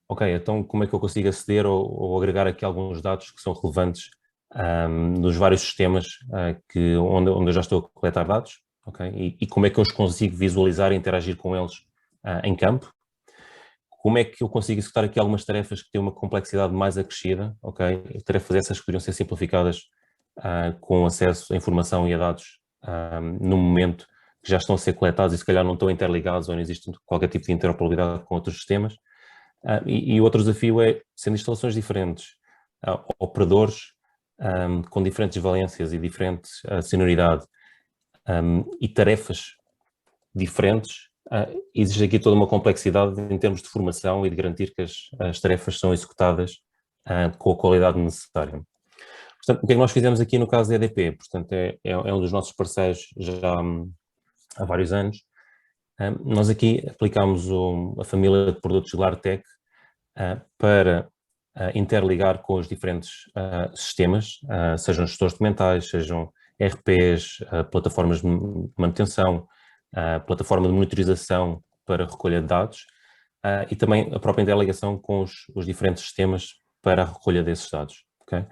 ok, então como é que eu consigo aceder ou agregar aqui alguns dados que são relevantes nos vários sistemas onde eu já estou a coletar dados, okay? E como é que eu os consigo visualizar e interagir com eles em campo? Como é que eu consigo executar aqui algumas tarefas que têm uma complexidade mais acrescida, okay? Tarefas essas que poderiam ser simplificadas com acesso a informação e a dados no momento que já estão a ser coletados e se calhar não estão interligados ou não existe qualquer tipo de interoperabilidade com outros sistemas. E outro desafio é, sendo instalações diferentes, operadores com diferentes valências e diferente senioridade e tarefas diferentes, existe aqui toda uma complexidade em termos de formação e de garantir que as tarefas são executadas com a qualidade necessária. Portanto, o que é que nós fizemos aqui no caso da EDP? Portanto, é um dos nossos parceiros já há vários anos. Nós aqui aplicámos a família de produtos Glartec para interligar com os diferentes sistemas, sejam gestores documentais, sejam RPs, plataformas de manutenção, plataforma de monitorização para recolha de dados e também a própria interligação com os diferentes sistemas para a recolha desses dados. Okay?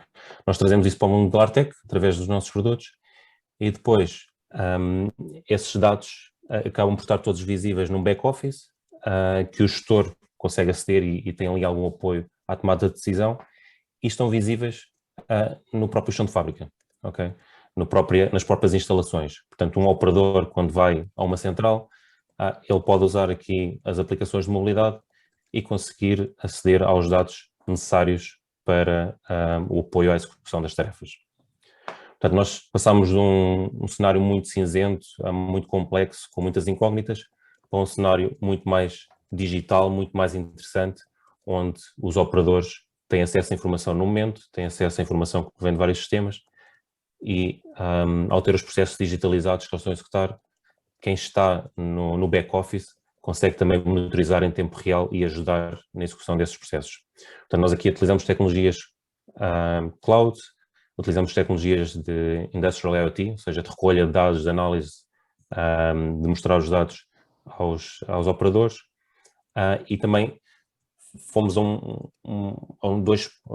Nós trazemos isso para o mundo de Glartec através dos nossos produtos e depois esses dados acabam por estar todos visíveis num back-office que o gestor consegue aceder e tem ali algum apoio à tomada de decisão e estão visíveis no próprio chão de fábrica, okay? Nas próprias instalações. Portanto, um operador, quando vai a uma central, ele pode usar aqui as aplicações de mobilidade e conseguir aceder aos dados necessários para o apoio à execução das tarefas. Portanto, nós passámos de um cenário muito cinzento, muito complexo, com muitas incógnitas, para um cenário muito mais digital, muito mais interessante, onde os operadores têm acesso à informação no momento, têm acesso à informação que vem de vários sistemas e, ao ter os processos digitalizados que eles estão a executar, quem está no back-office consegue também monitorizar em tempo real e ajudar na execução desses processos. Portanto, nós aqui utilizamos tecnologias cloud, utilizamos tecnologias de Industrial IoT, ou seja, de recolha de dados, de análise, de mostrar os dados aos operadores e também fomos a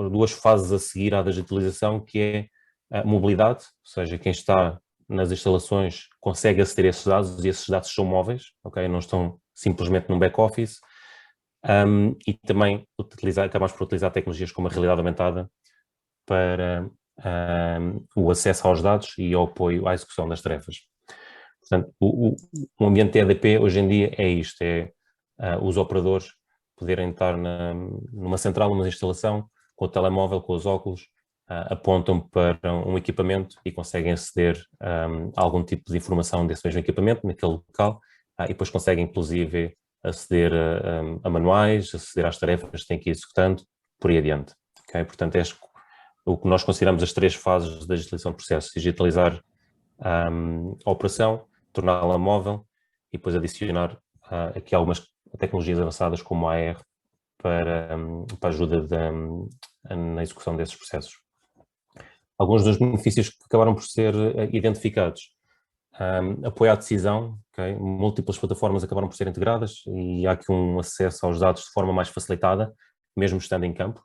duas fases a seguir à digitalização, que é a mobilidade, ou seja, quem está nas instalações consegue aceder a esses dados e esses dados são móveis, okay? Não estão simplesmente num back-office e também acabamos por utilizar tecnologias como a realidade aumentada para o acesso aos dados e ao apoio à execução das tarefas. Portanto, o ambiente EDP hoje em dia é isto, os operadores poderem estar numa central, numa instalação, com o telemóvel, com os óculos, apontam para um equipamento e conseguem aceder a algum tipo de informação desse mesmo equipamento, naquele local, e depois conseguem, inclusive, aceder a manuais, aceder às tarefas que têm que ir executando, por aí adiante. Okay? Portanto, é o que nós consideramos as 3 fases da digitalização de processos: digitalizar a operação, torná-la móvel e depois adicionar aqui algumas tecnologias avançadas como a AR para ajuda na execução desses processos. Alguns dos benefícios que acabaram por ser identificados: apoio à decisão, okay? Múltiplas plataformas acabaram por ser integradas e há aqui um acesso aos dados de forma mais facilitada, mesmo estando em campo.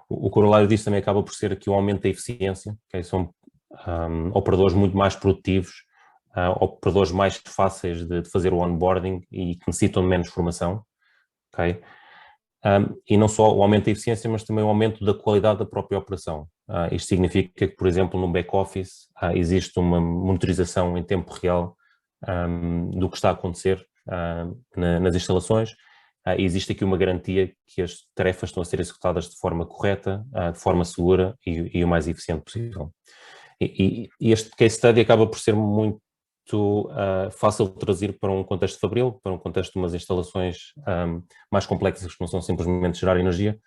O corolário disso também acaba por ser aqui um aumento da eficiência, okay? São operadores muito mais produtivos, operadores mais fáceis de fazer o onboarding e que necessitam de menos formação, okay? E não só o aumento da eficiência, mas também o aumento da qualidade da própria operação. Isto significa que, por exemplo, no back-office existe uma monitorização em tempo real do que está a acontecer nas instalações. Existe aqui uma garantia que as tarefas estão a ser executadas de forma correta, de forma segura e o mais eficiente possível. E este case study acaba por ser muito fácil de traduzir para um contexto fabril, para um contexto de umas instalações mais complexas que não são simplesmente gerar energia,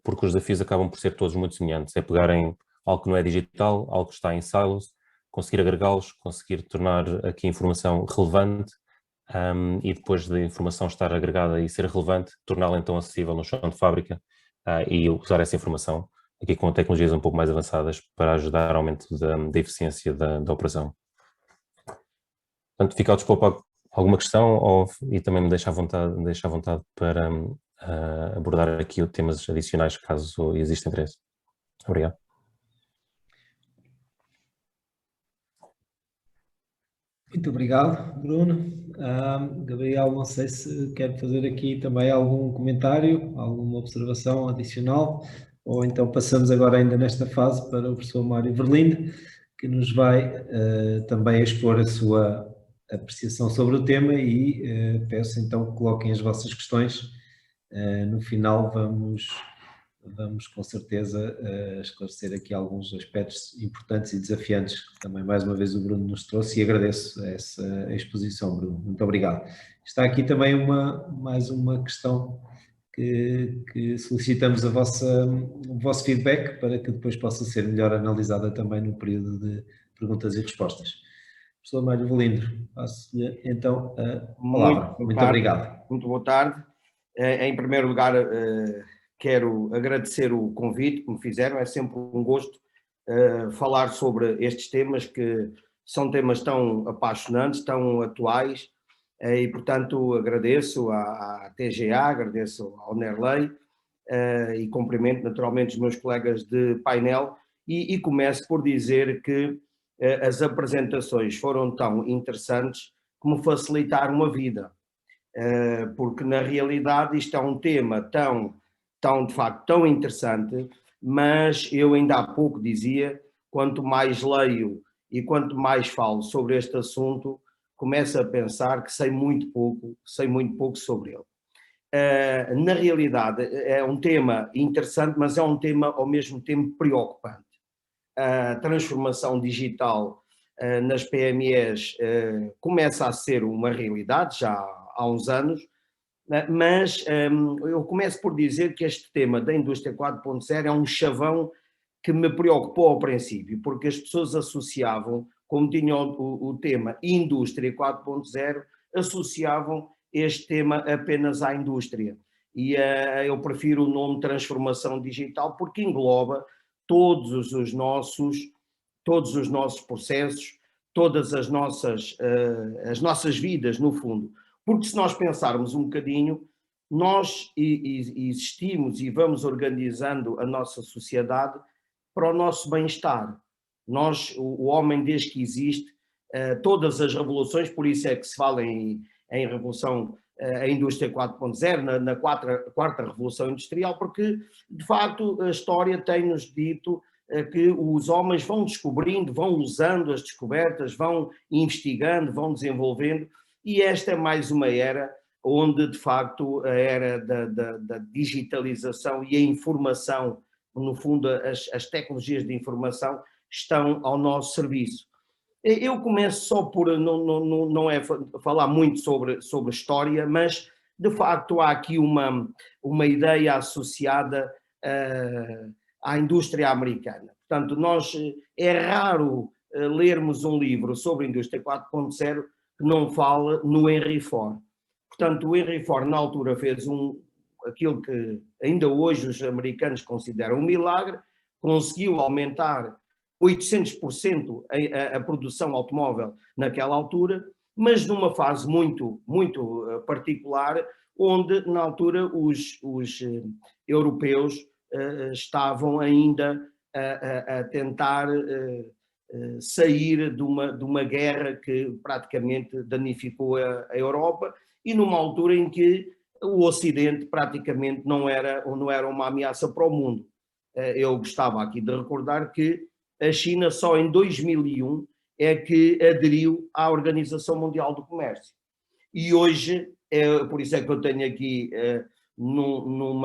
porque os desafios acabam por ser todos muito semelhantes. É pegarem algo que não é digital, algo que está em silos, conseguir agregá-los, conseguir tornar aqui a informação relevante e depois da informação estar agregada e ser relevante, torná-la então acessível no chão de fábrica e usar essa informação aqui com tecnologias um pouco mais avançadas para ajudar ao aumento da eficiência da operação. Portanto, fico ao dispor para alguma questão e também me deixo à vontade para abordar aqui temas adicionais caso exista interesse. Obrigado. Muito obrigado, Bruno. Gabriel, não sei se quer fazer aqui também algum comentário, alguma observação adicional ou então passamos agora ainda nesta fase para o professor Mário Verlindo, que nos vai também expor a sua apreciação sobre o tema e peço então que coloquem as vossas questões. No final vamos com certeza esclarecer aqui alguns aspectos importantes e desafiantes que também mais uma vez o Bruno nos trouxe, e agradeço essa exposição, Bruno. Muito obrigado. Está aqui também mais uma questão que solicitamos o vosso feedback para que depois possa ser melhor analisada também no período de perguntas e respostas. Professor Mário Velindro, passo-lhe então a palavra. Muito obrigado. Muito boa tarde. Em primeiro lugar, quero agradecer o convite que me fizeram. É sempre um gosto falar sobre estes temas, que são temas tão apaixonantes, tão atuais, e portanto agradeço à TGA, agradeço ao Nerley e cumprimento naturalmente os meus colegas de painel, e começo por dizer que as apresentações foram tão interessantes que me facilitaram a vida, porque na realidade isto é um tema de facto tão interessante, mas eu ainda há pouco dizia, quanto mais leio e quanto mais falo sobre este assunto, começo a pensar que sei muito pouco sobre ele. Na realidade é um tema interessante, mas é um tema ao mesmo tempo preocupante. A transformação digital nas PMEs começa a ser uma realidade já há uns anos, mas eu começo por dizer que este tema da indústria 4.0 é um chavão que me preocupou ao princípio, porque as pessoas associavam, como tinham o tema indústria 4.0, associavam este tema apenas à indústria. E eu prefiro o nome transformação digital porque engloba todos os nossos processos, todas as nossas vidas, no fundo. Porque se nós pensarmos um bocadinho, nós existimos e vamos organizando a nossa sociedade para o nosso bem-estar. O homem, desde que existe, todas as revoluções, por isso é que se fala em revolução, a indústria 4.0, na quarta revolução industrial, porque de facto a história tem-nos dito que os homens vão descobrindo, vão usando as descobertas, vão investigando, vão desenvolvendo, e esta é mais uma era onde de facto a era da digitalização e a informação, no fundo as tecnologias de informação estão ao nosso serviço. Eu começo só por, não é falar muito sobre história, mas de facto há aqui uma ideia associada à indústria americana. Portanto, é raro lermos um livro sobre a indústria 4.0 que não fala no Henry Ford. Portanto, o Henry Ford na altura fez aquilo que ainda hoje os americanos consideram um milagre, conseguiu aumentar 800% a produção automóvel naquela altura, mas numa fase muito, muito particular, onde na altura os europeus estavam ainda a tentar sair de uma guerra que praticamente danificou a Europa, e numa altura em que o Ocidente praticamente não era uma ameaça para o mundo. Eu gostava aqui de recordar que a China só em 2001 é que aderiu à Organização Mundial do Comércio. E hoje, por isso é que eu tenho aqui num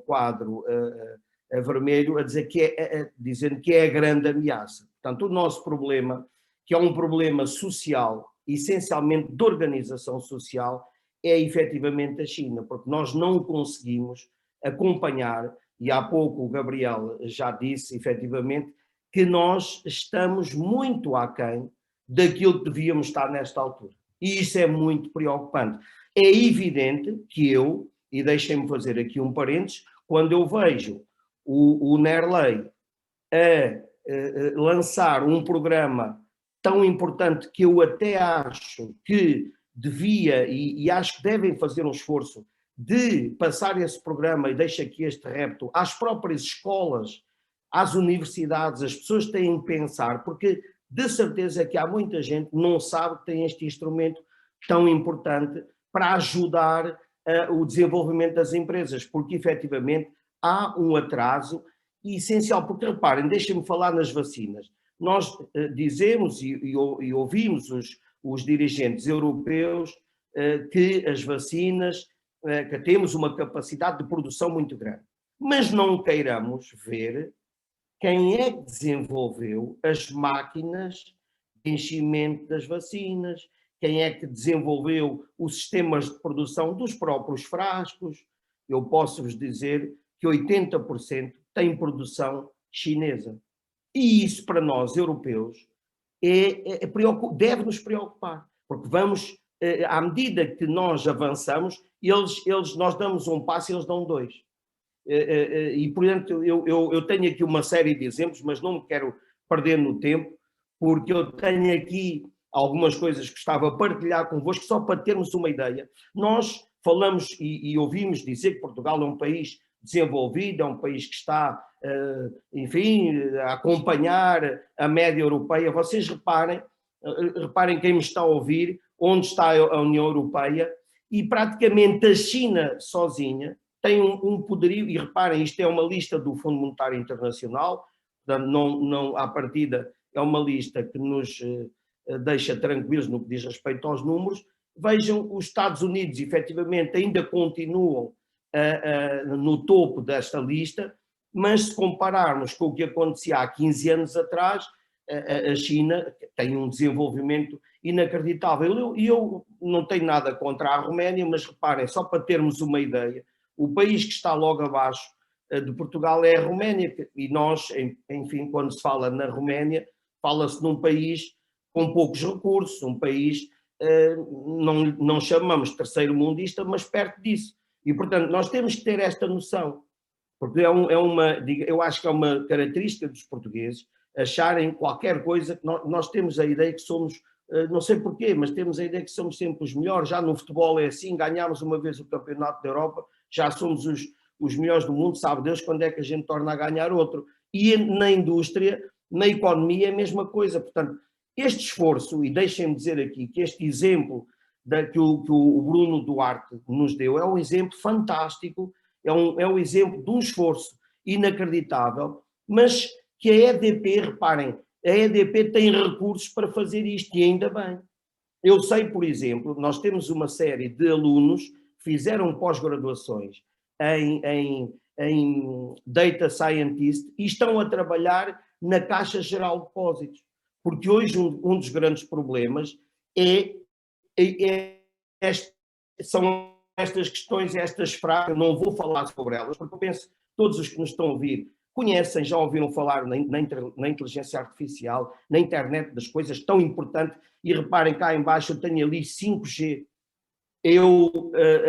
quadro vermelho a dizer dizendo que é a grande ameaça. Portanto, o nosso problema, que é um problema social, essencialmente de organização social, é efetivamente a China, porque nós não conseguimos acompanhar, e há pouco o Gabriel já disse, efetivamente, que nós estamos muito aquém daquilo que devíamos estar nesta altura. E isso é muito preocupante. É evidente que e deixem-me fazer aqui um parênteses, quando eu vejo o Nerley a lançar um programa tão importante que eu até acho que devia e acho que devem fazer um esforço de passar esse programa, e deixo aqui este repto, às próprias escolas, às universidades, as pessoas têm que pensar, porque de certeza que há muita gente que não sabe que tem este instrumento tão importante para ajudar o desenvolvimento das empresas, porque efetivamente há um atraso essencial, porque reparem, deixem-me falar nas vacinas. Nós dizemos e ouvimos os dirigentes europeus que as vacinas, que temos uma capacidade de produção muito grande, mas não queiramos ver quem é que desenvolveu as máquinas de enchimento das vacinas, quem é que desenvolveu os sistemas de produção dos próprios frascos. Eu posso-vos dizer que 80% tem produção chinesa. E isso, para nós, europeus, deve nos preocupar, porque vamos, à medida que nós avançamos, nós damos um passo e eles dão dois. E, portanto, eu tenho aqui uma série de exemplos, mas não me quero perder no tempo, porque eu tenho aqui algumas coisas que gostava de partilhar convosco, só para termos uma ideia. Nós falamos e ouvimos dizer que Portugal é um país desenvolvido, é um país que está, enfim, a acompanhar a média europeia. Vocês reparem quem me está a ouvir, onde está a União Europeia, e praticamente a China sozinha tem um poderio, e reparem, isto é uma lista do Fundo Monetário Internacional, não, à partida é uma lista que nos deixa tranquilos no que diz respeito aos números. Vejam, os Estados Unidos efetivamente ainda continuam no topo desta lista, mas se compararmos com o que acontecia há 15 anos atrás, a China tem um desenvolvimento inacreditável. Eu não tenho nada contra a Roménia, mas reparem, só para termos uma ideia, o país que está logo abaixo de Portugal é a Roménia, e nós, enfim, quando se fala na Roménia, fala-se num país com poucos recursos, um país, não chamamos terceiro mundista, mas perto disso. E, portanto, nós temos que ter esta noção, porque eu acho que é uma característica dos portugueses acharem qualquer coisa, que nós temos a ideia que somos, não sei porquê, mas temos a ideia que somos sempre os melhores. Já no futebol é assim, ganhámos uma vez o Campeonato da Europa, já somos os melhores do mundo, sabe Deus quando é que a gente torna a ganhar outro. E na indústria, na economia é a mesma coisa. Portanto, este esforço, e deixem-me dizer aqui que este exemplo que o Bruno Duarte nos deu é um exemplo fantástico, é um exemplo de um esforço inacreditável, mas que a EDP, reparem, a EDP tem recursos para fazer isto, e ainda bem. Eu sei, por exemplo, nós temos uma série de alunos que fizeram pós-graduações em Data Scientist e estão a trabalhar na Caixa Geral de Depósitos, porque hoje um dos grandes problemas são estas questões, estas frases. Eu não vou falar sobre elas, porque eu penso que todos os que nos estão a ouvir conhecem, já ouviram falar na inteligência artificial, na internet das coisas, tão importante. E reparem, cá em baixo eu tenho ali 5G.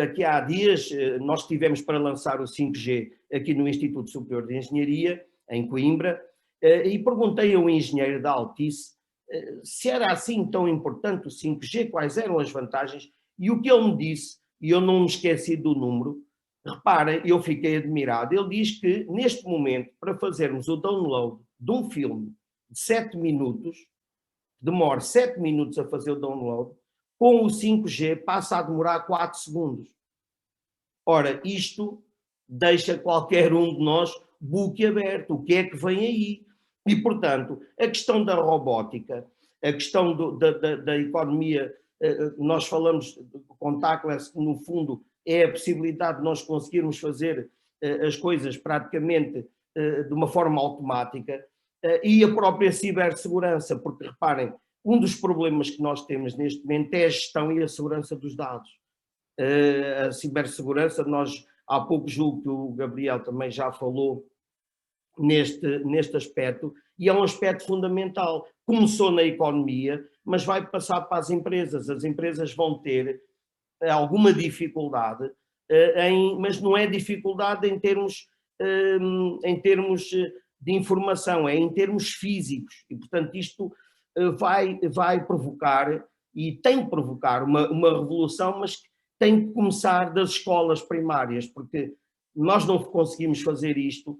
Aqui há dias, nós estivemos para lançar o 5G aqui no Instituto Superior de Engenharia, em Coimbra, e perguntei a um engenheiro da Altice se era assim tão importante o 5G, quais eram as vantagens, e o que ele me disse, e eu não me esqueci do número, reparem, eu fiquei admirado, ele diz que neste momento, para fazermos o download de um filme de 7 minutos, demora 7 minutos a fazer o download, com o 5G passa a demorar 4 segundos. Ora, isto deixa qualquer um de nós boquiaberto. O que é que vem aí? E, portanto, a questão da robótica, a questão da economia, nós falamos de contactless, no fundo, é a possibilidade de nós conseguirmos fazer as coisas praticamente de uma forma automática, e a própria cibersegurança, porque, reparem, um dos problemas que nós temos neste momento é a gestão e a segurança dos dados. A cibersegurança, nós há pouco julgo que o Gabriel também já falou neste aspecto, e é um aspecto fundamental. Começou na economia, mas vai passar para as empresas. As empresas vão ter alguma dificuldade, mas não é dificuldade em termos de informação, é em termos físicos, e portanto isto vai provocar, e tem que provocar uma revolução, mas tem que começar das escolas primárias, porque nós não conseguimos fazer isto.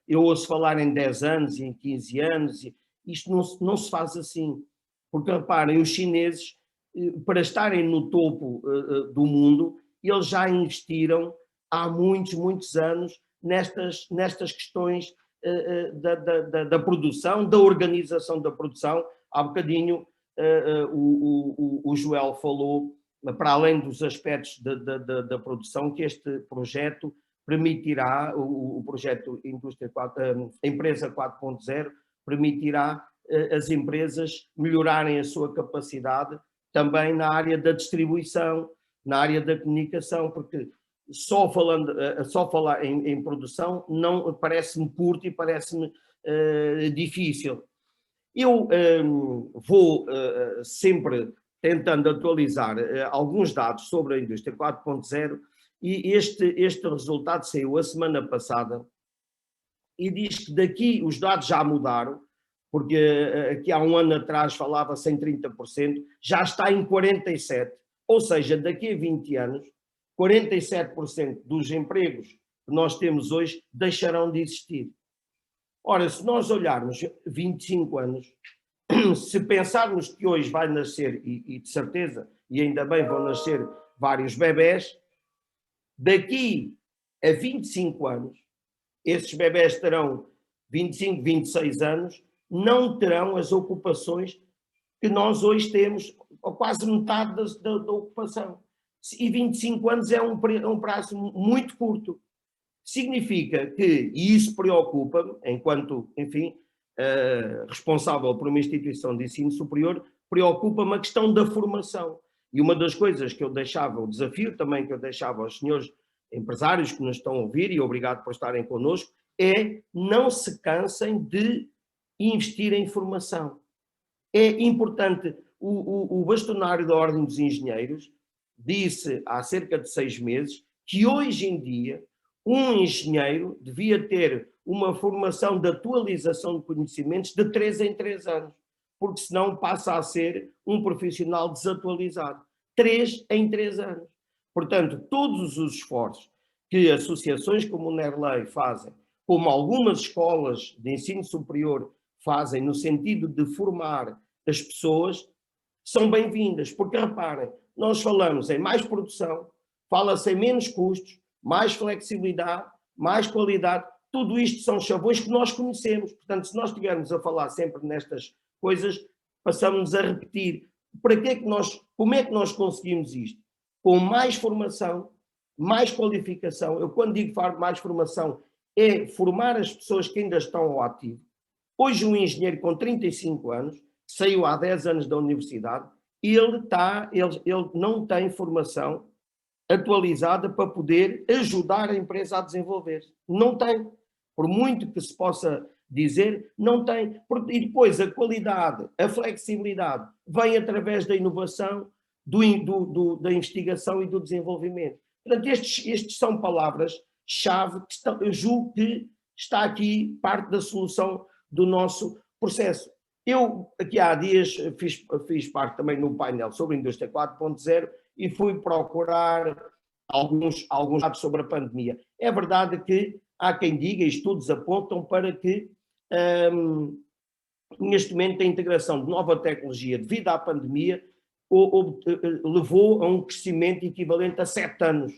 Eu ouço falar em 10 anos, em 15 anos, isto não se faz assim, porque reparem, os chineses, para estarem no topo do mundo, eles já investiram há muitos anos nestas questões da produção, da organização da produção. Há bocadinho o Joel falou, para além dos aspectos da produção, que este projeto permitirá, o projeto Empresa 4.0, permitirá as empresas melhorarem a sua capacidade também na área da distribuição, na área da comunicação, porque só falar em produção não parece-me curto e parece-me difícil. Eu vou sempre tentando atualizar alguns dados sobre a indústria 4.0 e este resultado saiu a semana passada e diz que daqui os dados já mudaram, porque aqui há um ano atrás falava-se em 30%, já está em 47%, ou seja, daqui a 20 anos, 47% dos empregos que nós temos hoje deixarão de existir. Ora, se nós olharmos 25 anos, se pensarmos que hoje vai nascer, e de certeza, e ainda bem vão nascer vários bebés, daqui a 25 anos, esses bebés terão 25, 26 anos, não terão as ocupações que nós hoje temos, ou quase metade da ocupação. E 25 anos é um prazo muito curto. Significa que, e isso preocupa-me, enquanto, enfim, responsável por uma instituição de ensino superior, preocupa-me a questão da formação. E uma das coisas que eu deixava, o desafio também que eu deixava aos senhores empresários que nos estão a ouvir, e obrigado por estarem connosco, é não se cansem de investir em formação. É importante, o bastonário da Ordem dos Engenheiros disse há cerca de 6 meses que hoje em dia um engenheiro devia ter uma formação de atualização de conhecimentos de 3 em 3 anos, porque senão passa a ser um profissional desatualizado. 3 em 3 anos. Portanto, todos os esforços que associações como o NERLEI fazem, como algumas escolas de ensino superior fazem no sentido de formar as pessoas, são bem-vindas, porque reparem, nós falamos em mais produção, fala-se em menos custos, mais flexibilidade, mais qualidade, tudo isto são chavões que nós conhecemos. Portanto, se nós estivermos a falar sempre nestas coisas, passamos a repetir. Como é que nós conseguimos isto? Com mais formação, mais qualificação. Eu quando digo mais formação, é formar as pessoas que ainda estão ao ativo. Hoje um engenheiro com 35 anos, saiu há 10 anos da universidade, e ele não tem formação atualizada para poder ajudar a empresa a desenvolver-se. Não tem. Por muito que se possa dizer, não tem. E depois a qualidade, a flexibilidade, vem através da inovação, da investigação e do desenvolvimento. Portanto, estes são palavras-chave que eu julgo que está aqui parte da solução do nosso processo. Eu, aqui há dias, fiz parte também no painel sobre a indústria 4.0 e fui procurar alguns dados sobre a pandemia. É verdade que há quem diga, e estudos apontam para que, neste momento, a integração de nova tecnologia devido à pandemia levou a um crescimento equivalente a 7 anos.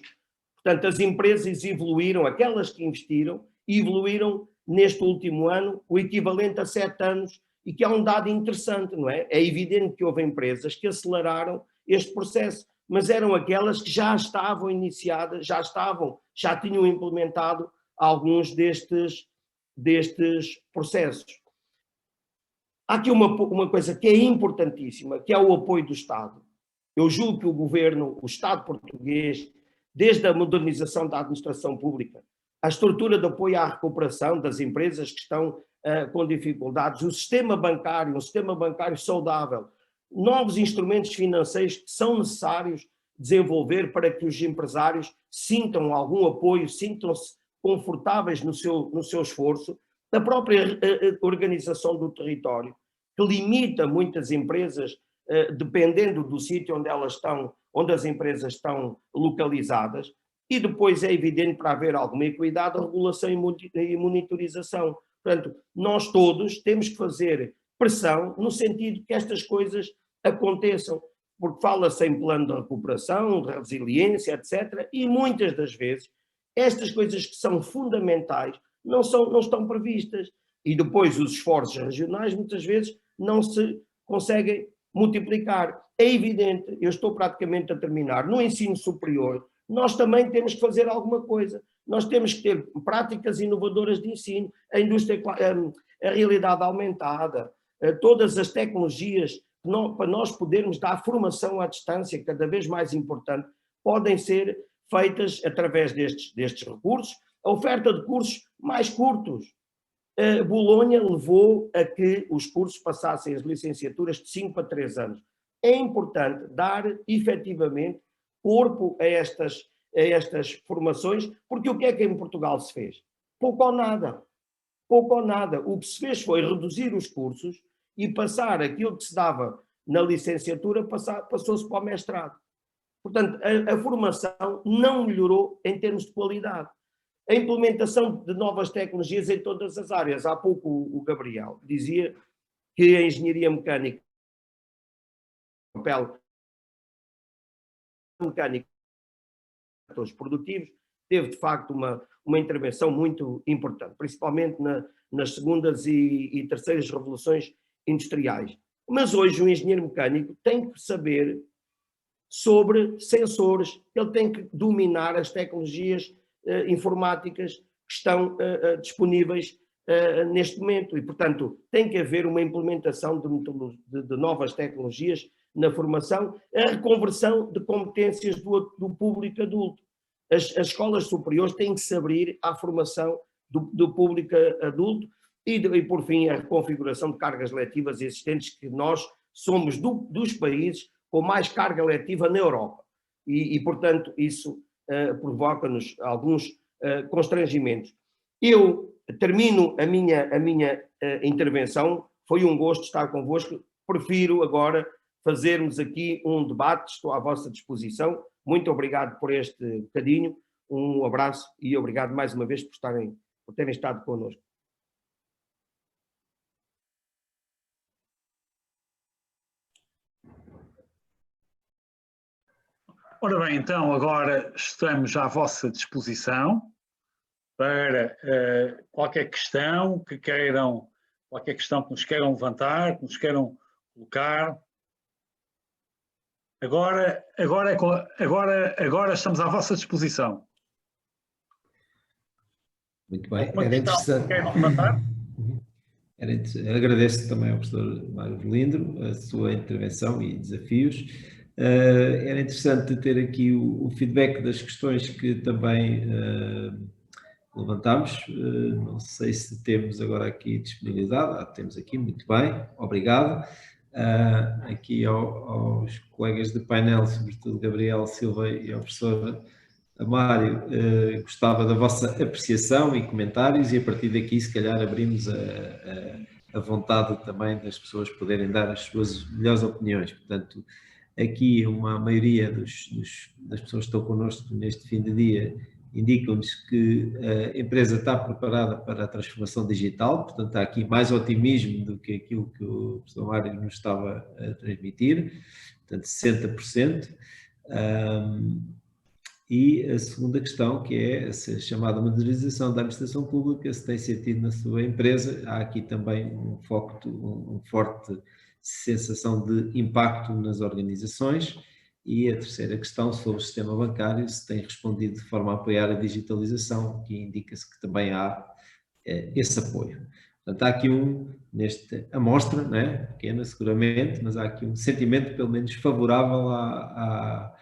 Portanto, as empresas evoluíram, aquelas que investiram, evoluíram neste último ano o equivalente a 7 anos, e que é um dado interessante, não é? É evidente que houve empresas que aceleraram este processo, mas eram aquelas que já estavam iniciadas, já tinham implementado alguns destes processos. Há aqui uma coisa que é importantíssima, que é o apoio do Estado. Eu julgo que o governo, o Estado português, desde a modernização da administração pública, a estrutura de apoio à recuperação das empresas que estão com dificuldades, o sistema bancário, um sistema bancário saudável, novos instrumentos financeiros que são necessários desenvolver para que os empresários sintam algum apoio, sintam-se confortáveis no seu esforço, a própria organização do território, que limita muitas empresas, dependendo do sítio onde elas estão, onde as empresas estão localizadas, e depois é evidente, para haver alguma equidade, a regulação e monitorização. Portanto, nós todos temos que fazer pressão no sentido que estas coisas aconteçam. porque fala-se em plano de recuperação, de resiliência, etc. E muitas das vezes estas coisas que são fundamentais não estão previstas. E depois os esforços regionais muitas vezes não se conseguem multiplicar. É evidente, eu estou praticamente a terminar, no ensino superior nós também temos que fazer alguma coisa. Nós temos que ter práticas inovadoras de ensino, a indústria, a realidade aumentada, todas as tecnologias para nós podermos dar formação à distância, cada vez mais importante, podem ser feitas através destes recursos. A oferta de cursos mais curtos. Bolonha levou a que os cursos passassem as licenciaturas de 5 para 3 anos. É importante dar, efetivamente, corpo a estas formações, porque o que é que em Portugal se fez? Pouco ou nada. Pouco ou nada. O que se fez foi reduzir os cursos e passar aquilo que se dava na licenciatura, passou-se para o mestrado. Portanto, a formação não melhorou em termos de qualidade. A implementação de novas tecnologias em todas as áreas. Há pouco o Gabriel dizia que a engenharia mecânica, papel mecânico dos produtivos, teve de facto uma intervenção muito importante, principalmente nas segundas e terceiras revoluções industriais. Mas hoje o engenheiro mecânico tem que saber sobre sensores, ele tem que dominar as tecnologias informáticas que estão disponíveis neste momento e, portanto, tem que haver uma implementação de novas tecnologias na formação, a reconversão de competências do público adulto. As escolas superiores têm que se abrir à formação do público adulto e, por fim, a reconfiguração de cargas letivas existentes, que nós somos dos países com mais carga letiva na Europa. E portanto, isso provoca-nos alguns constrangimentos. Eu termino a minha intervenção. Foi um gosto estar convosco. Prefiro agora fazermos aqui um debate. Estou à vossa disposição. Muito obrigado por este bocadinho. Um abraço e obrigado mais uma vez por terem estado connosco. Ora bem, então agora estamos à vossa disposição para qualquer questão que nos queiram levantar, que nos queiram colocar. Agora estamos à vossa disposição. Muito bem, era interessante. Agradeço também ao professor Mário Velindro a sua intervenção e desafios. Era interessante ter aqui o feedback das questões que também levantámos. Não sei se temos agora aqui disponibilidade. Temos aqui, muito bem, obrigado. Aqui aos colegas de painel, sobretudo Gabriel Silva e ao professor Mário, gostava da vossa apreciação e comentários, e a partir daqui se calhar abrimos a vontade também das pessoas poderem dar as suas melhores opiniões. Portanto, aqui uma maioria das pessoas que estão connosco neste fim de dia indicam-nos que a empresa está preparada para a transformação digital, portanto há aqui mais otimismo do que aquilo que o professor Mário nos estava a transmitir, portanto 60%. E a segunda questão, que é essa chamada modernização da administração pública, se tem sentido na sua empresa. Há aqui também um foco, uma forte sensação de impacto nas organizações. E a terceira questão, sobre o sistema bancário, se tem respondido de forma a apoiar a digitalização, que indica-se que também há esse apoio. Portanto, há aqui nesta amostra, né, pequena seguramente, mas há aqui um sentimento pelo menos favorável a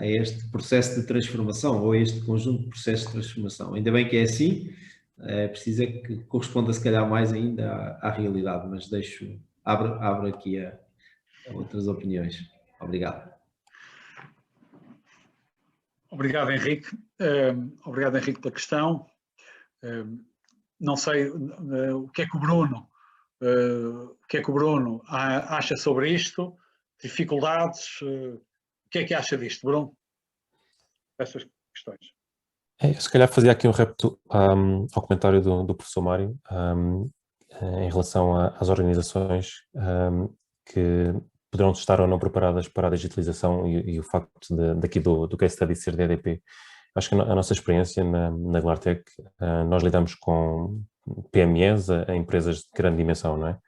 este processo de transformação, ou a este conjunto de processos de transformação. Ainda bem que é assim, é preciso que corresponda se calhar mais ainda à realidade, mas abro aqui a outras opiniões. Obrigado. Obrigado, Henrique. Obrigado, Henrique, pela questão. Não sei o que é que o Bruno acha sobre isto, dificuldades. O que é que acha disto, Bruno? Essas questões. Se calhar fazia aqui um repto ao comentário do professor Mário em relação às organizações que poderão estar ou não preparadas para a digitalização e o facto daqui do case study ser da EDP. Acho que a nossa experiência na Glartec, nós lidamos com PMEs, a empresas de grande dimensão, não é?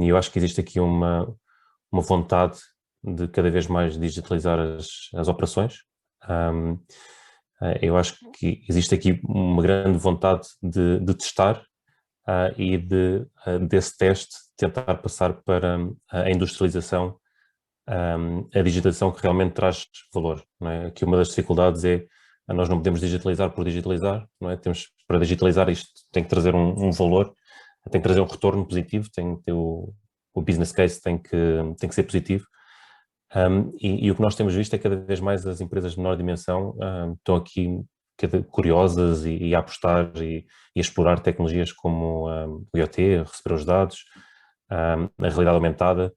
E eu acho que existe aqui uma vontade de cada vez mais digitalizar as operações. Eu acho que existe aqui uma grande vontade de testar e desse teste tentar passar para a industrialização, a digitalização que realmente traz valor, não é? Aqui uma das dificuldades é nós não podemos digitalizar por digitalizar, não é? Para digitalizar isto tem que trazer um valor, tem que trazer um retorno positivo, tem que ter o business case tem que ser positivo. E o que nós temos visto é que cada vez mais as empresas de menor dimensão estão aqui curiosas e a apostar e a explorar tecnologias como o IoT, receber os dados, a realidade aumentada,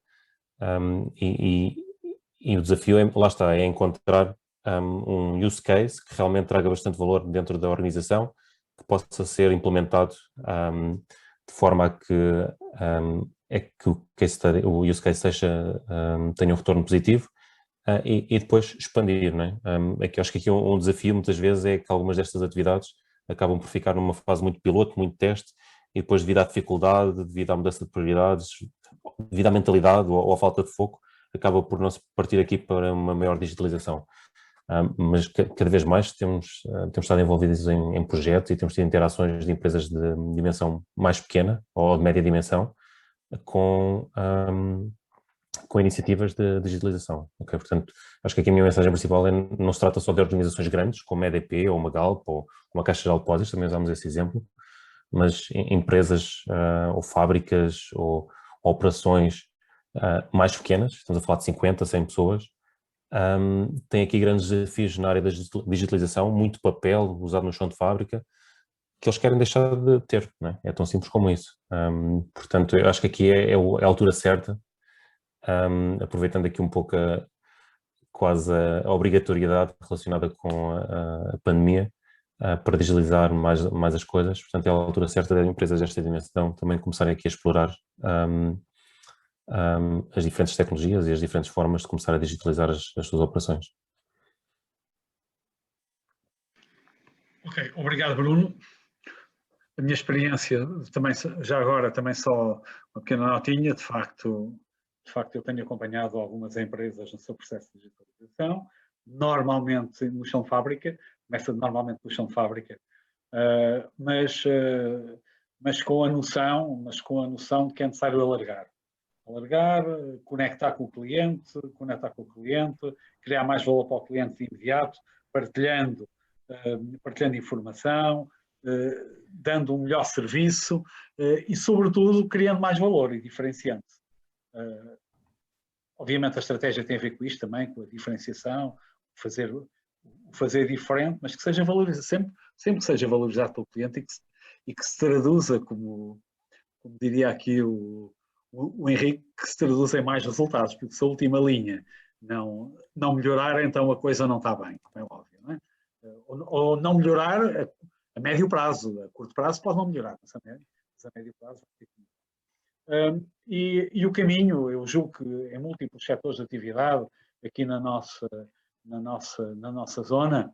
e o desafio lá está, é encontrar um use case que realmente traga bastante valor dentro da organização, que possa ser implementado de forma a que o use case tenha um retorno positivo e depois expandir, não é? Acho que aqui um desafio muitas vezes é que algumas destas atividades acabam por ficar numa fase muito piloto, muito teste, e depois devido à dificuldade, devido à mudança de prioridades, devido à mentalidade ou à falta de foco, acaba por não se partir aqui para uma maior digitalização. Mas cada vez mais temos estado envolvidos em projetos e temos tido interações de empresas de dimensão mais pequena ou de média dimensão com iniciativas de digitalização. Okay? Portanto, acho que aqui a minha mensagem principal não se trata só de organizações grandes, como a EDP ou uma Galp ou uma Caixa Geral de Depósitos, também usamos esse exemplo, mas empresas ou fábricas ou operações mais pequenas, estamos a falar de 50, 100 pessoas, têm aqui grandes desafios na área da digitalização, muito papel usado no chão de fábrica, que eles querem deixar de ter, não é? É tão simples como isso. Portanto, eu acho que aqui é a altura certa, aproveitando aqui um pouco quase a obrigatoriedade relacionada com a pandemia, para digitalizar mais as coisas. Portanto, é a altura certa das empresas desta dimensão também começarem aqui a explorar as diferentes tecnologias e as diferentes formas de começar a digitalizar as suas operações. Ok, obrigado, Bruno. A minha experiência, também, já agora, também só uma pequena notinha, de facto eu tenho acompanhado algumas empresas no seu processo de digitalização, normalmente no chão de fábrica, começa normalmente no chão de fábrica, mas com a noção de que é necessário alargar, conectar com o cliente, criar mais valor para o cliente de imediato, partilhando informação, dando um melhor serviço e, sobretudo, criando mais valor e diferenciando-se. Obviamente a estratégia tem a ver com isto também, com a diferenciação, fazer diferente, mas que seja valorizado, sempre que seja valorizado pelo cliente e que se traduza, como diria aqui o Henrique, que se traduz em mais resultados, porque se a última linha não melhorar, então a coisa não está bem, como é óbvio, não é? Ou não melhorar a médio prazo, a curto prazo pode não melhorar, mas a médio prazo e o caminho, eu julgo que em múltiplos setores de atividade, aqui na nossa zona,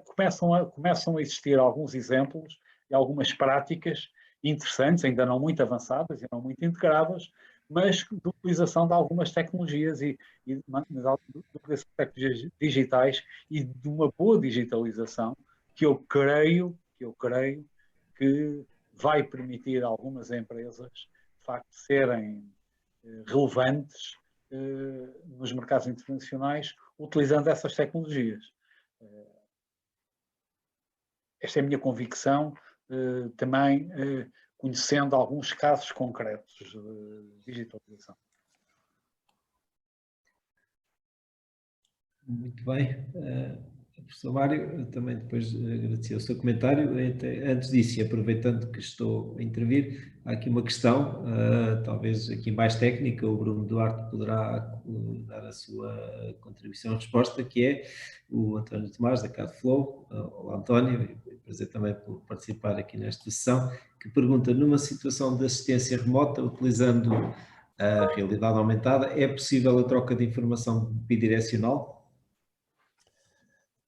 começam a existir alguns exemplos e algumas práticas interessantes, ainda não muito avançadas e não muito integradas, mas de utilização de algumas tecnologias e de utilização de tecnologias digitais e de uma boa digitalização que eu creio que vai permitir a algumas empresas, de facto, serem relevantes nos mercados internacionais utilizando essas tecnologias. Esta é a minha convicção, também conhecendo alguns casos concretos de digitalização. Muito bem. Professor Mário, também depois agradecer o seu comentário. Antes disso, e aproveitando que estou a intervir, há aqui uma questão, talvez aqui mais técnica, o Bruno Duarte poderá dar a sua contribuição e resposta, que é o António Tomás, da CADFlow. Olá, António, é um prazer também por participar aqui nesta sessão, que pergunta, numa situação de assistência remota, utilizando a realidade aumentada, é possível a troca de informação bidirecional?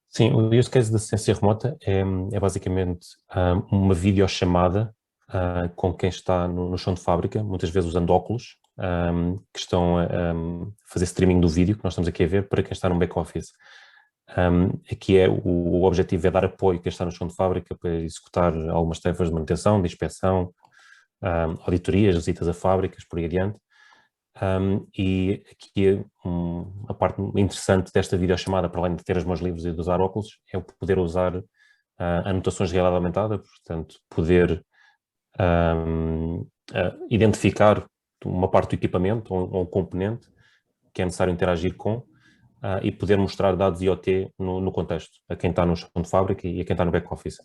Sim, o use case da assistência remota é basicamente uma videochamada com quem está no chão de fábrica, muitas vezes usando óculos, que estão a fazer streaming do vídeo que nós estamos aqui a ver para quem está no back-office. Aqui o objetivo é dar apoio a quem está no chão de fábrica para executar algumas tarefas de manutenção, de inspeção, auditorias, visitas a fábricas, por aí adiante. E aqui a parte interessante desta videochamada, para além de ter as mãos livres e de usar óculos, é o poder usar anotações de realidade aumentada, portanto, poder identificar uma parte do equipamento ou um componente que é necessário interagir com e poder mostrar dados IoT no contexto, a quem está no chão de fábrica e a quem está no back-office.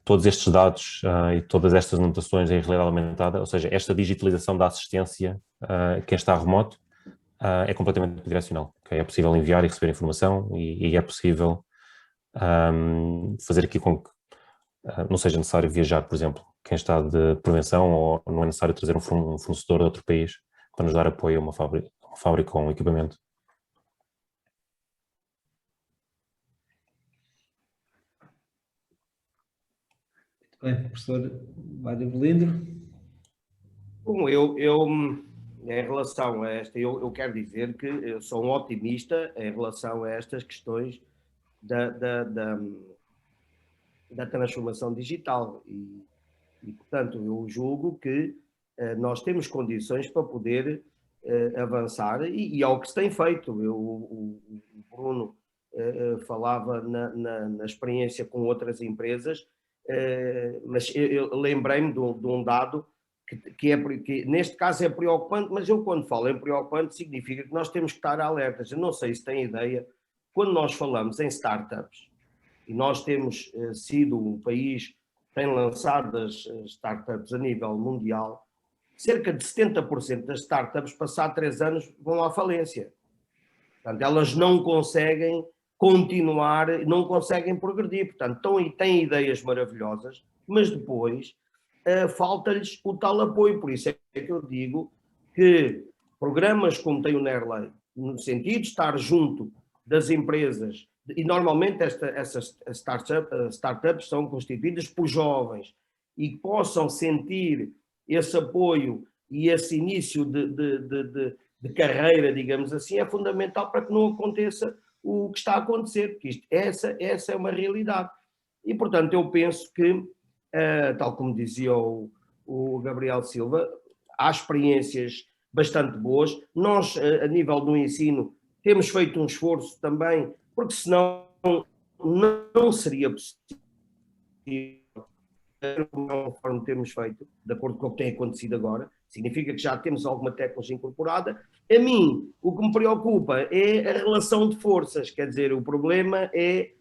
Todos estes dados e todas estas anotações em realidade aumentada, ou seja, esta digitalização da assistência a quem está remoto, é completamente bidirecional. Okay? É possível enviar e receber informação e é possível fazer aqui com que não seja necessário viajar, por exemplo, quem está de prevenção, ou não é necessário trazer um fornecedor de outro país para nos dar apoio a uma fábrica com um equipamento. Muito bem, professor Mário Belindro. Bom, em relação a esta, eu quero dizer que eu sou um otimista em relação a estas questões da transformação digital e, portanto, eu julgo que nós temos condições para poder avançar e é o que se tem feito. O Bruno falava na experiência com outras empresas, mas eu lembrei-me de um dado que neste caso é preocupante, mas eu quando falo em preocupante significa que nós temos que estar alertas. Eu não sei se têm ideia, quando nós falamos em startups, e nós temos sido um país que tem lançado as startups a nível mundial, cerca de 70% das startups, passados 3 anos, vão à falência. Portanto, elas não conseguem continuar, não conseguem progredir. Portanto, têm ideias maravilhosas, mas depois falta-lhes o tal apoio. Por isso é que eu digo que programas como tem o Nerley, no sentido de estar junto das empresas, e normalmente essas startups são constituídas por jovens e que possam sentir esse apoio e esse início de carreira, digamos assim, é fundamental para que não aconteça o que está a acontecer, porque essa é uma realidade. E, portanto, eu penso que, tal como dizia o Gabriel Silva, há experiências bastante boas. Nós, a nível do ensino, temos feito um esforço também, porque senão não seria possível, conforme temos feito, de acordo com o que tem acontecido agora. Significa que já temos alguma tecnologia incorporada. A mim, o que me preocupa é a relação de forças, quer dizer, o problema é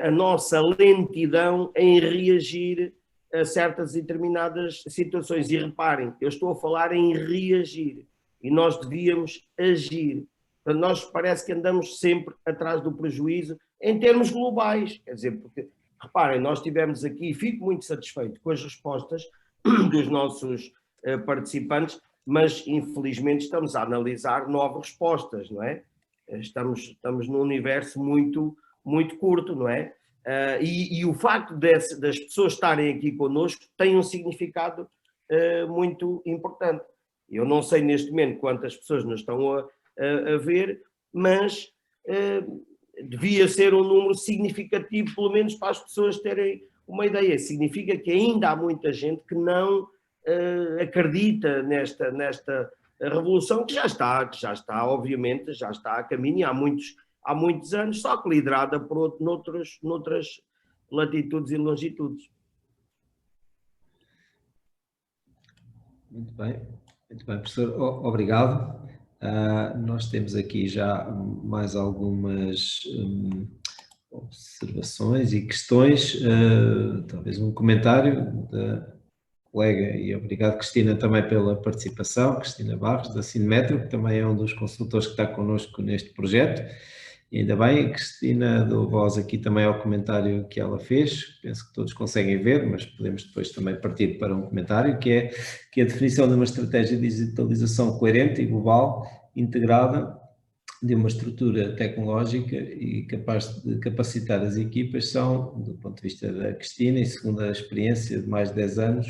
a nossa lentidão em reagir a certas determinadas situações. E reparem, eu estou a falar em reagir e nós devíamos agir. Portanto, nós parece que andamos sempre atrás do prejuízo em termos globais. Quer dizer, porque, reparem, nós tivemos aqui, fico muito satisfeito com as respostas dos nossos participantes, mas infelizmente estamos a analisar 9 respostas, não é? Estamos num universo muito curto, não é? E o facto das pessoas estarem aqui connosco tem um significado muito importante. Eu não sei neste momento quantas pessoas nos estão a ver, mas devia ser um número significativo, pelo menos para as pessoas terem uma ideia. Significa que ainda há muita gente que não acredita nesta revolução que já está, obviamente, já está a caminho há muitos anos, só que liderada noutras latitudes e longitudes. Muito bem, professor, obrigado. Nós temos aqui já mais algumas observações e questões, talvez um comentário da colega, e obrigado, Cristina, também pela participação, Cristina Barros, da Sinemetro, que também é um dos consultores que está connosco neste projeto. E ainda bem, a Cristina deu voz aqui também ao comentário que ela fez, penso que todos conseguem ver, mas podemos depois também partir para um comentário, que é a definição de uma estratégia de digitalização coerente e global, integrada, de uma estrutura tecnológica e capaz de capacitar as equipas são, do ponto de vista da Cristina, e segundo a experiência de mais de 10 anos,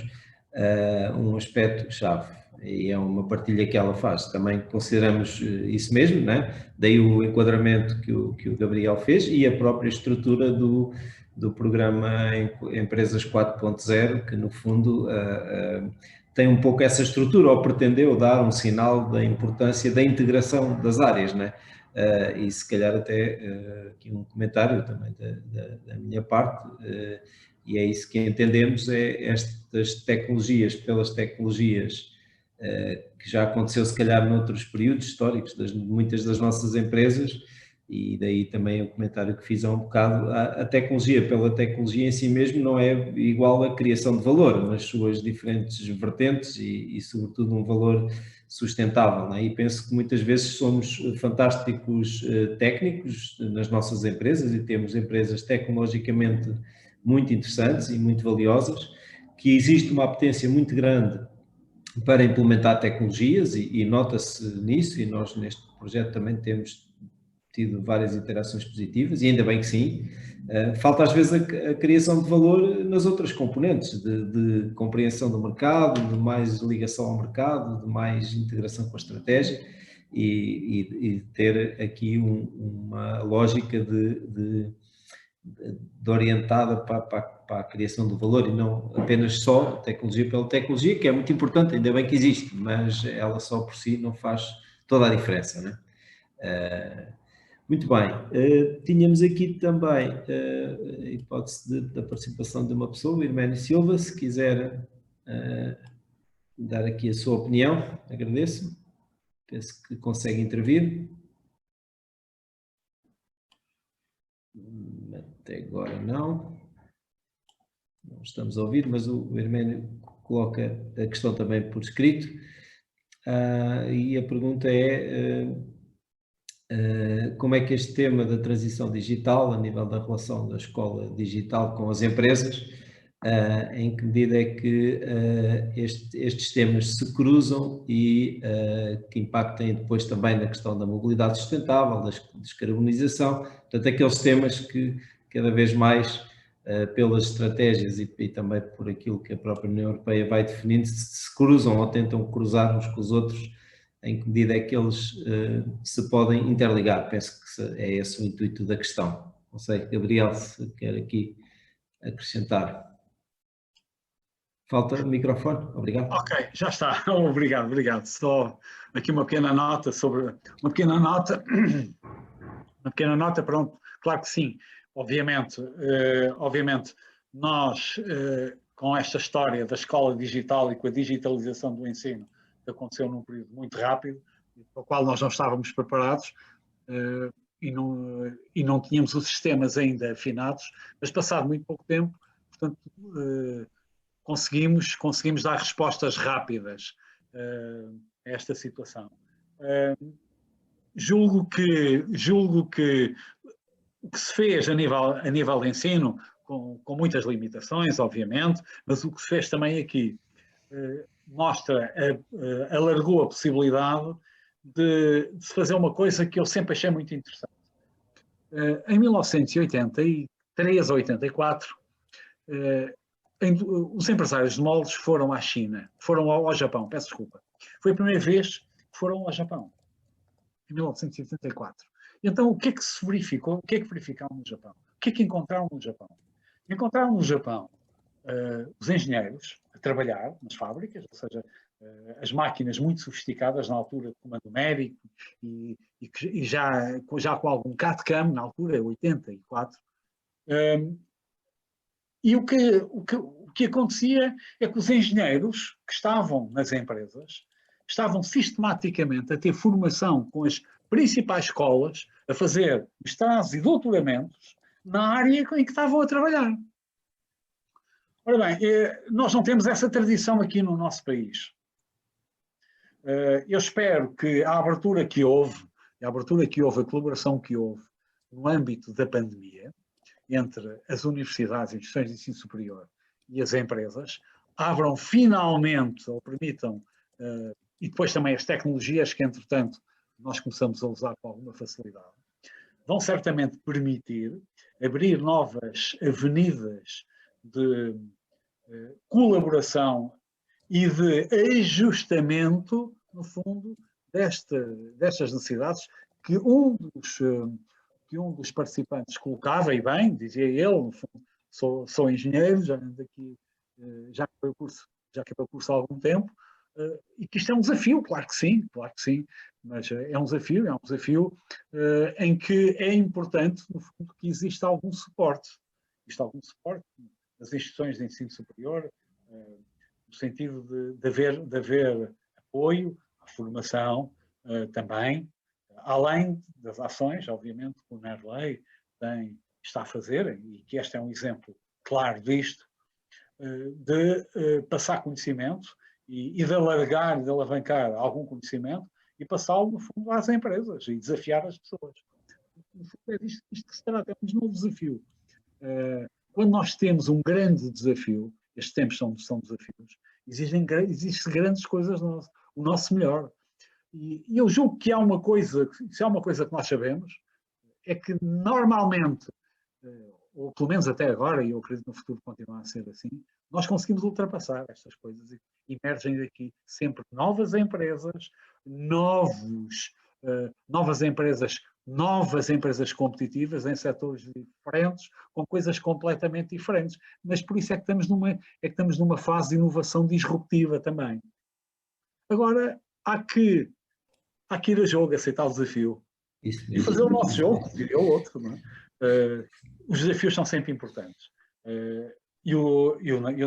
um aspecto-chave. E é uma partilha que ela faz. Também consideramos isso mesmo, né? Daí o enquadramento que o Gabriel fez e a própria estrutura do programa Empresas 4.0, que no fundo tem um pouco essa estrutura, ou pretendeu dar um sinal da importância da integração das áreas, né? E se calhar até aqui um comentário também da minha parte, e é isso que entendemos, é estas tecnologias, pelas tecnologias, que já aconteceu se calhar noutros períodos históricos de muitas das nossas empresas, e daí também o comentário que fiz há um bocado, a tecnologia pela tecnologia em si mesmo não é igual à criação de valor, nas suas diferentes vertentes e sobretudo um valor sustentável, não é? E penso que muitas vezes somos fantásticos técnicos nas nossas empresas e temos empresas tecnologicamente muito interessantes e muito valiosas, que existe uma apetência muito grande para implementar tecnologias e nota-se nisso, e nós neste projeto também temos tido várias interações positivas, e ainda bem que sim. Falta às vezes a criação de valor nas outras componentes, de compreensão do mercado, de mais ligação ao mercado, de mais integração com a estratégia, e ter aqui uma lógica de orientada para a criação do valor, e não apenas só tecnologia pela tecnologia, que é muito importante, ainda bem que existe, mas ela só por si não faz toda a diferença, não é? Muito bem, tínhamos aqui também a hipótese da participação de uma pessoa, o Herménio Silva, se quiser dar aqui a sua opinião, agradeço, penso que consegue intervir. Até agora não estamos a ouvir, mas o Herménio coloca a questão também por escrito, e a pergunta é como é que este tema da transição digital, a nível da relação da escola digital com as empresas, em que medida é que estes temas se cruzam e que impactem depois também na questão da mobilidade sustentável, da descarbonização, portanto aqueles temas que cada vez mais, pelas estratégias e também por aquilo que a própria União Europeia vai definindo, se cruzam ou tentam cruzar uns com os outros, em que medida é que eles se podem interligar. Penso que é esse o intuito da questão. Não sei, Gabriel, se quer aqui acrescentar. Falta o microfone, obrigado. Ok, já está, obrigado. Só aqui uma pequena nota uma pequena nota, pronto, claro que sim, obviamente nós com esta história da escola digital e com a digitalização do ensino, que aconteceu num período muito rápido, para o qual nós não estávamos preparados e não tínhamos os sistemas ainda afinados, mas passado muito pouco tempo, portanto, conseguimos dar respostas rápidas a esta situação. Julgo que o que se fez a nível de ensino, com muitas limitações, obviamente, mas o que se fez também aqui alargou a possibilidade de se fazer uma coisa que eu sempre achei muito interessante. Em 1983 ou 84, os empresários de moldes foram à China, foram ao Japão, peço desculpa. Foi a primeira vez que foram ao Japão, em 1984. E então, o que é que se verificou? O que é que verificaram no Japão? O que é que encontraram no Japão? Encontraram no Japão os engenheiros a trabalhar nas fábricas, ou seja, as máquinas muito sofisticadas na altura de comando médico e já com algum CAD/CAM na altura, 84. E o que acontecia é que os engenheiros que estavam nas empresas estavam sistematicamente a ter formação com as principais escolas, a fazer mestrados e doutoramentos na área em que estavam a trabalhar. Ora bem, nós não temos essa tradição aqui no nosso país. Eu espero que a abertura que houve, a colaboração que houve no âmbito da pandemia, entre as universidades, instituições de ensino superior e as empresas, abram finalmente, ou permitam, e depois também as tecnologias que, entretanto, nós começamos a usar com alguma facilidade, vão certamente permitir abrir novas avenidas de colaboração e de ajustamento, no fundo, destas necessidades que um dos participantes colocava, e bem, dizia ele, no fundo, sou engenheiro, já ando aqui, já acabei o curso há algum tempo, e que isto é um desafio, claro que sim, mas é um desafio em que é importante, no fundo, que exista algum suporte. Existe algum suporte das instituições de ensino superior, no sentido de haver apoio à formação também, além das ações, obviamente, que o NERLEI está a fazer, e que este é um exemplo claro disto, de passar conhecimento e de alargar, de alavancar algum conhecimento e passá-lo, no fundo, às empresas e desafiar as pessoas. No fundo, é isto que se trata, é um novo desafio. Quando nós temos um grande desafio, estes tempos são desafios, existem grandes coisas nossas, o nosso melhor. E eu julgo que há uma coisa, se há uma coisa que nós sabemos, é que normalmente, ou pelo menos até agora, e eu acredito que no futuro continuar a ser assim, nós conseguimos ultrapassar estas coisas e emergem daqui sempre novas empresas, novas empresas competitivas em setores diferentes, com coisas completamente diferentes. Mas por isso é que estamos numa fase de inovação disruptiva também. Agora, há que ir a jogo, aceitar o desafio. E fazer o nosso jogo, diria o outro. Não é? Os desafios são sempre importantes. E o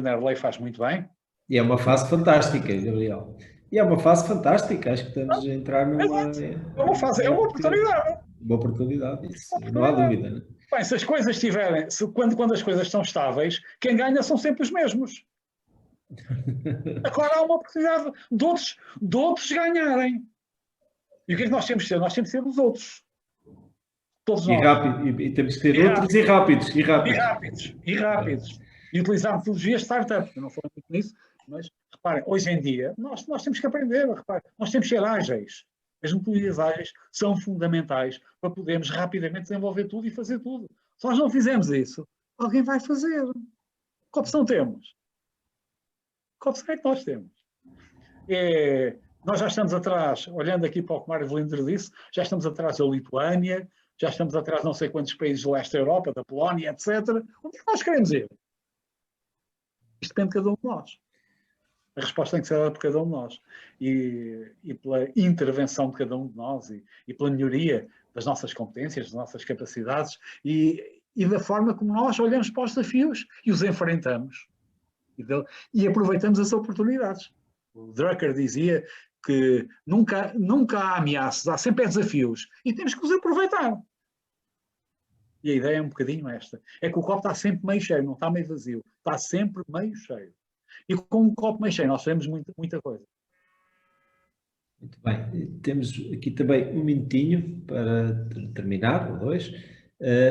NERLEI faz muito bem. E é uma fase fantástica, Gabriel. E é uma fase fantástica, acho que estamos a entrar numa... É uma fase, é uma oportunidade. Uma oportunidade, isso, não há dúvida. Né? Bem, se as coisas estiverem, quando as coisas estão estáveis, quem ganha são sempre os mesmos. Agora há uma oportunidade de outros ganharem. E o que é que nós temos de ser? Nós temos de ser os outros. Todos nós. E temos de ser outros e rápidos. E rápidos. E utilizar metodologias startup. Eu não falei muito nisso, mas reparem, hoje em dia nós temos que aprender. Reparem, nós temos que ser ágeis. As metodologias ágeis são fundamentais para podermos rapidamente desenvolver tudo e fazer tudo. Se nós não fizermos isso, alguém vai fazer. Que opção temos? Que opção é que nós temos? Nós já estamos atrás, olhando aqui para o que o Mário Velinder disse, já estamos atrás da Lituânia, já estamos atrás de não sei quantos países do leste da Europa, da Polónia, etc. Onde é que nós queremos ir? Isto depende de cada um de nós. A resposta tem que ser dada por cada um de nós. E pela intervenção de cada um de nós e pela melhoria das nossas competências, das nossas capacidades e da forma como nós olhamos para os desafios e os enfrentamos. E aproveitamos as oportunidades. O Drucker dizia que nunca há ameaças, há sempre desafios. E temos que os aproveitar. E a ideia é um bocadinho esta. É que o copo está sempre meio cheio, não está meio vazio. Está sempre meio cheio. E com um copo meio cheio nós sabemos muita coisa. Muito bem. Temos aqui também um minutinho para terminar, ou dois.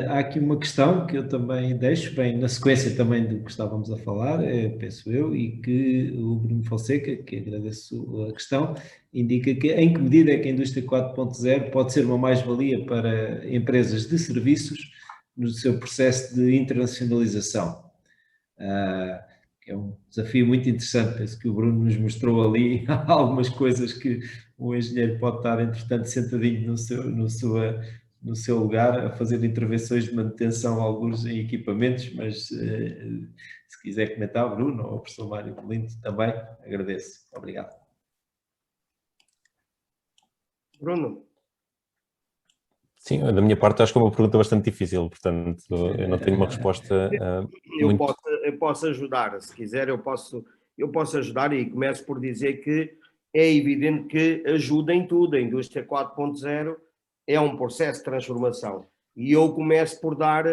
Há aqui uma questão que eu também deixo, bem, na sequência também do que estávamos a falar, penso eu, e que o Bruno Fonseca, que agradeço a questão, indica que em que medida é que a indústria 4.0 pode ser uma mais-valia para empresas de serviços no seu processo de internacionalização. É um desafio muito interessante, penso que o Bruno nos mostrou ali algumas coisas que o engenheiro pode estar, entretanto, sentadinho no seu lugar a fazer intervenções de manutenção, alguns em equipamentos, mas se quiser comentar, Bruno ou o professor Mário Velinder também, agradeço. Obrigado. Bruno? Sim, da minha parte acho que é uma pergunta bastante difícil, portanto eu não tenho uma resposta Eu posso ajudar, se quiser eu posso ajudar e começo por dizer que é evidente que ajuda em tudo, a indústria 4.0 é um processo de transformação. E eu começo por dar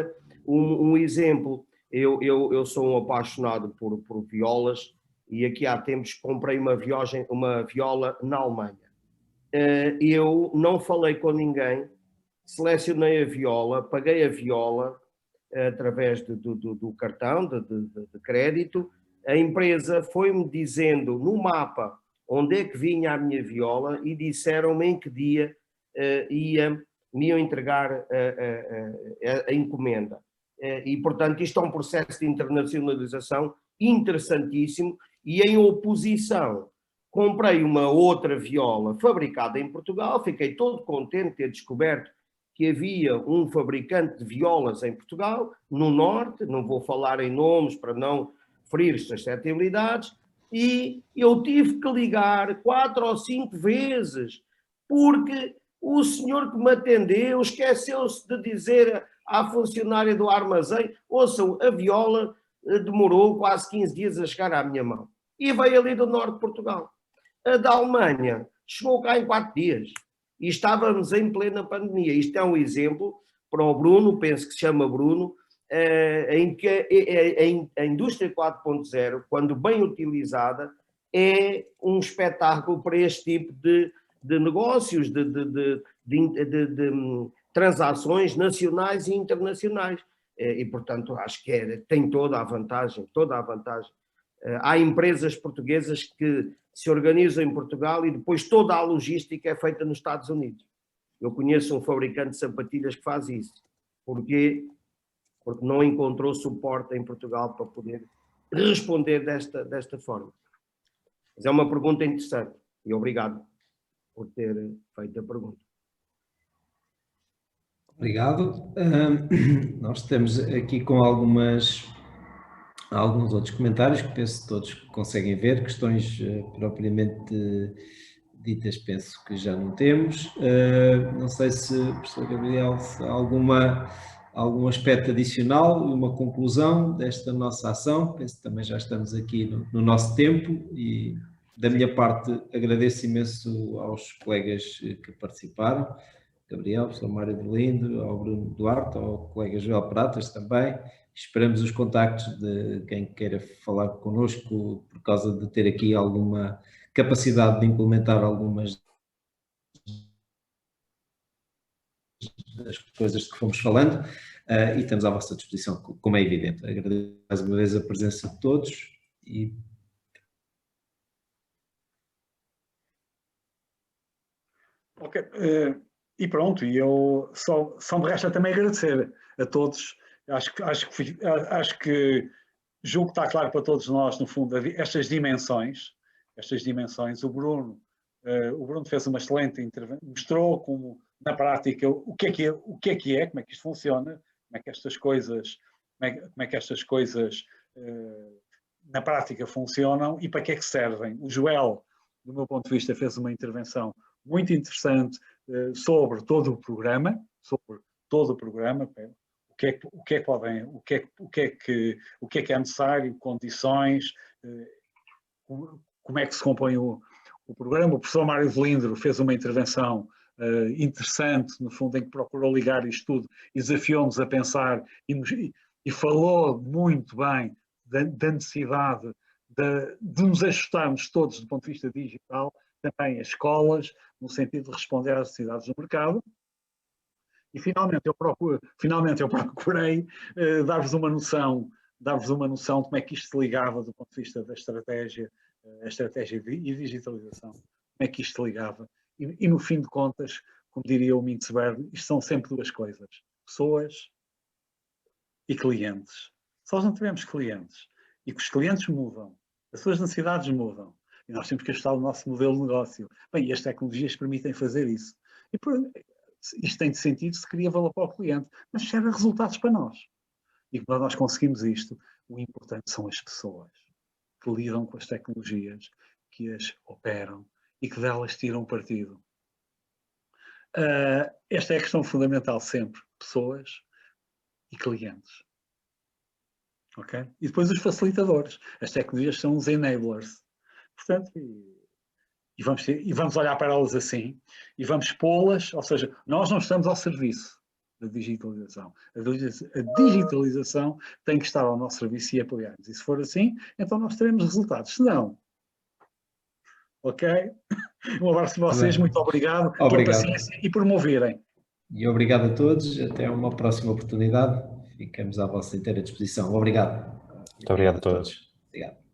um exemplo. Eu sou um apaixonado por violas e aqui há tempos comprei uma viola na Alemanha. Eu não falei com ninguém selecionei a viola, paguei a viola através do cartão de crédito. A empresa foi-me dizendo no mapa onde é que vinha a minha viola e disseram-me em que dia me iam entregar a encomenda. E, portanto, isto é um processo de internacionalização interessantíssimo e, em oposição, comprei uma outra viola fabricada em Portugal, fiquei todo contente de ter descoberto que havia um fabricante de violas em Portugal, no Norte, não vou falar em nomes para não ferir suscetibilidades, e eu tive que ligar 4 ou 5 vezes, porque o senhor que me atendeu esqueceu-se de dizer à funcionária do armazém, ouçam, a viola demorou quase 15 dias a chegar à minha mão. E veio ali do Norte de Portugal. A da Alemanha chegou cá em 4 dias. E estávamos em plena pandemia. Isto é um exemplo para o Bruno, penso que se chama Bruno, em que a indústria 4.0, quando bem utilizada, é um espetáculo para este tipo de negócios, de transações nacionais e internacionais. E, portanto, acho que tem toda a vantagem, toda a vantagem. Há empresas portuguesas que se organizam em Portugal e depois toda a logística é feita nos Estados Unidos. Eu conheço um fabricante de sapatilhas que faz isso. Porquê? Porque não encontrou suporte em Portugal para poder responder desta forma. Mas é uma pergunta interessante e obrigado por ter feito a pergunta. Obrigado. Nós estamos aqui com alguns outros comentários que penso que todos conseguem ver, questões propriamente ditas penso que já não temos. Não sei se, professor Gabriel, se há algum aspecto adicional e uma conclusão desta nossa ação. Penso que também já estamos aqui no nosso tempo e da minha parte agradeço imenso aos colegas que participaram, Gabriel, professor Mário Berlindo, ao Bruno Duarte, ao colega Joel Pratas também. Esperamos os contactos de quem queira falar connosco por causa de ter aqui alguma capacidade de implementar algumas das coisas de que fomos falando e estamos à vossa disposição, como é evidente. Agradeço mais uma vez a presença de todos e... Ok, e pronto, e eu só me resta também agradecer a todos. Acho que julgo que está claro para todos nós, no fundo, estas dimensões. O Bruno fez uma excelente intervenção, mostrou como, na prática, o que é, como é que isto funciona, como é que estas coisas, na prática funcionam e para que é que servem. O Joel, do meu ponto de vista, fez uma intervenção muito interessante sobre todo o programa, o que é que é necessário, condições, como é que se compõe o programa. O professor Mário Velindro fez uma intervenção interessante, no fundo, em que procurou ligar isto tudo e desafiou-nos a pensar e falou muito bem da necessidade de nos ajustarmos todos do ponto de vista digital, também as escolas, no sentido de responder às necessidades do mercado. E finalmente eu procurei dar-vos uma noção de como é que isto se ligava do ponto de vista da estratégia, a estratégia e digitalização, como é que isto se ligava. E no fim de contas, como diria o Mintzberg, isto são sempre duas coisas, pessoas e clientes. Se nós não tivermos clientes e que os clientes mudam, as suas necessidades mudam, e nós temos que ajustar o nosso modelo de negócio. Bem, e as tecnologias permitem fazer isso. E isto tem sentido se cria valor para o cliente, mas gera resultados para nós. E quando nós conseguimos isto, o importante são as pessoas que lidam com as tecnologias, que as operam e que delas tiram partido. Esta é a questão fundamental sempre, pessoas e clientes. Okay? E depois os facilitadores. As tecnologias são os enablers. Portanto, e vamos olhar para elas assim, e vamos pô-las, ou seja, nós não estamos ao serviço da digitalização. A digitalização tem que estar ao nosso serviço e apoiar-nos. E se for assim, então nós teremos resultados. Se não, ok? Um abraço para vocês, muito obrigado pela paciência e por me ouvirem. E obrigado a todos, até uma próxima oportunidade, ficamos à vossa inteira disposição. Obrigado. Muito obrigado a todos. Obrigado.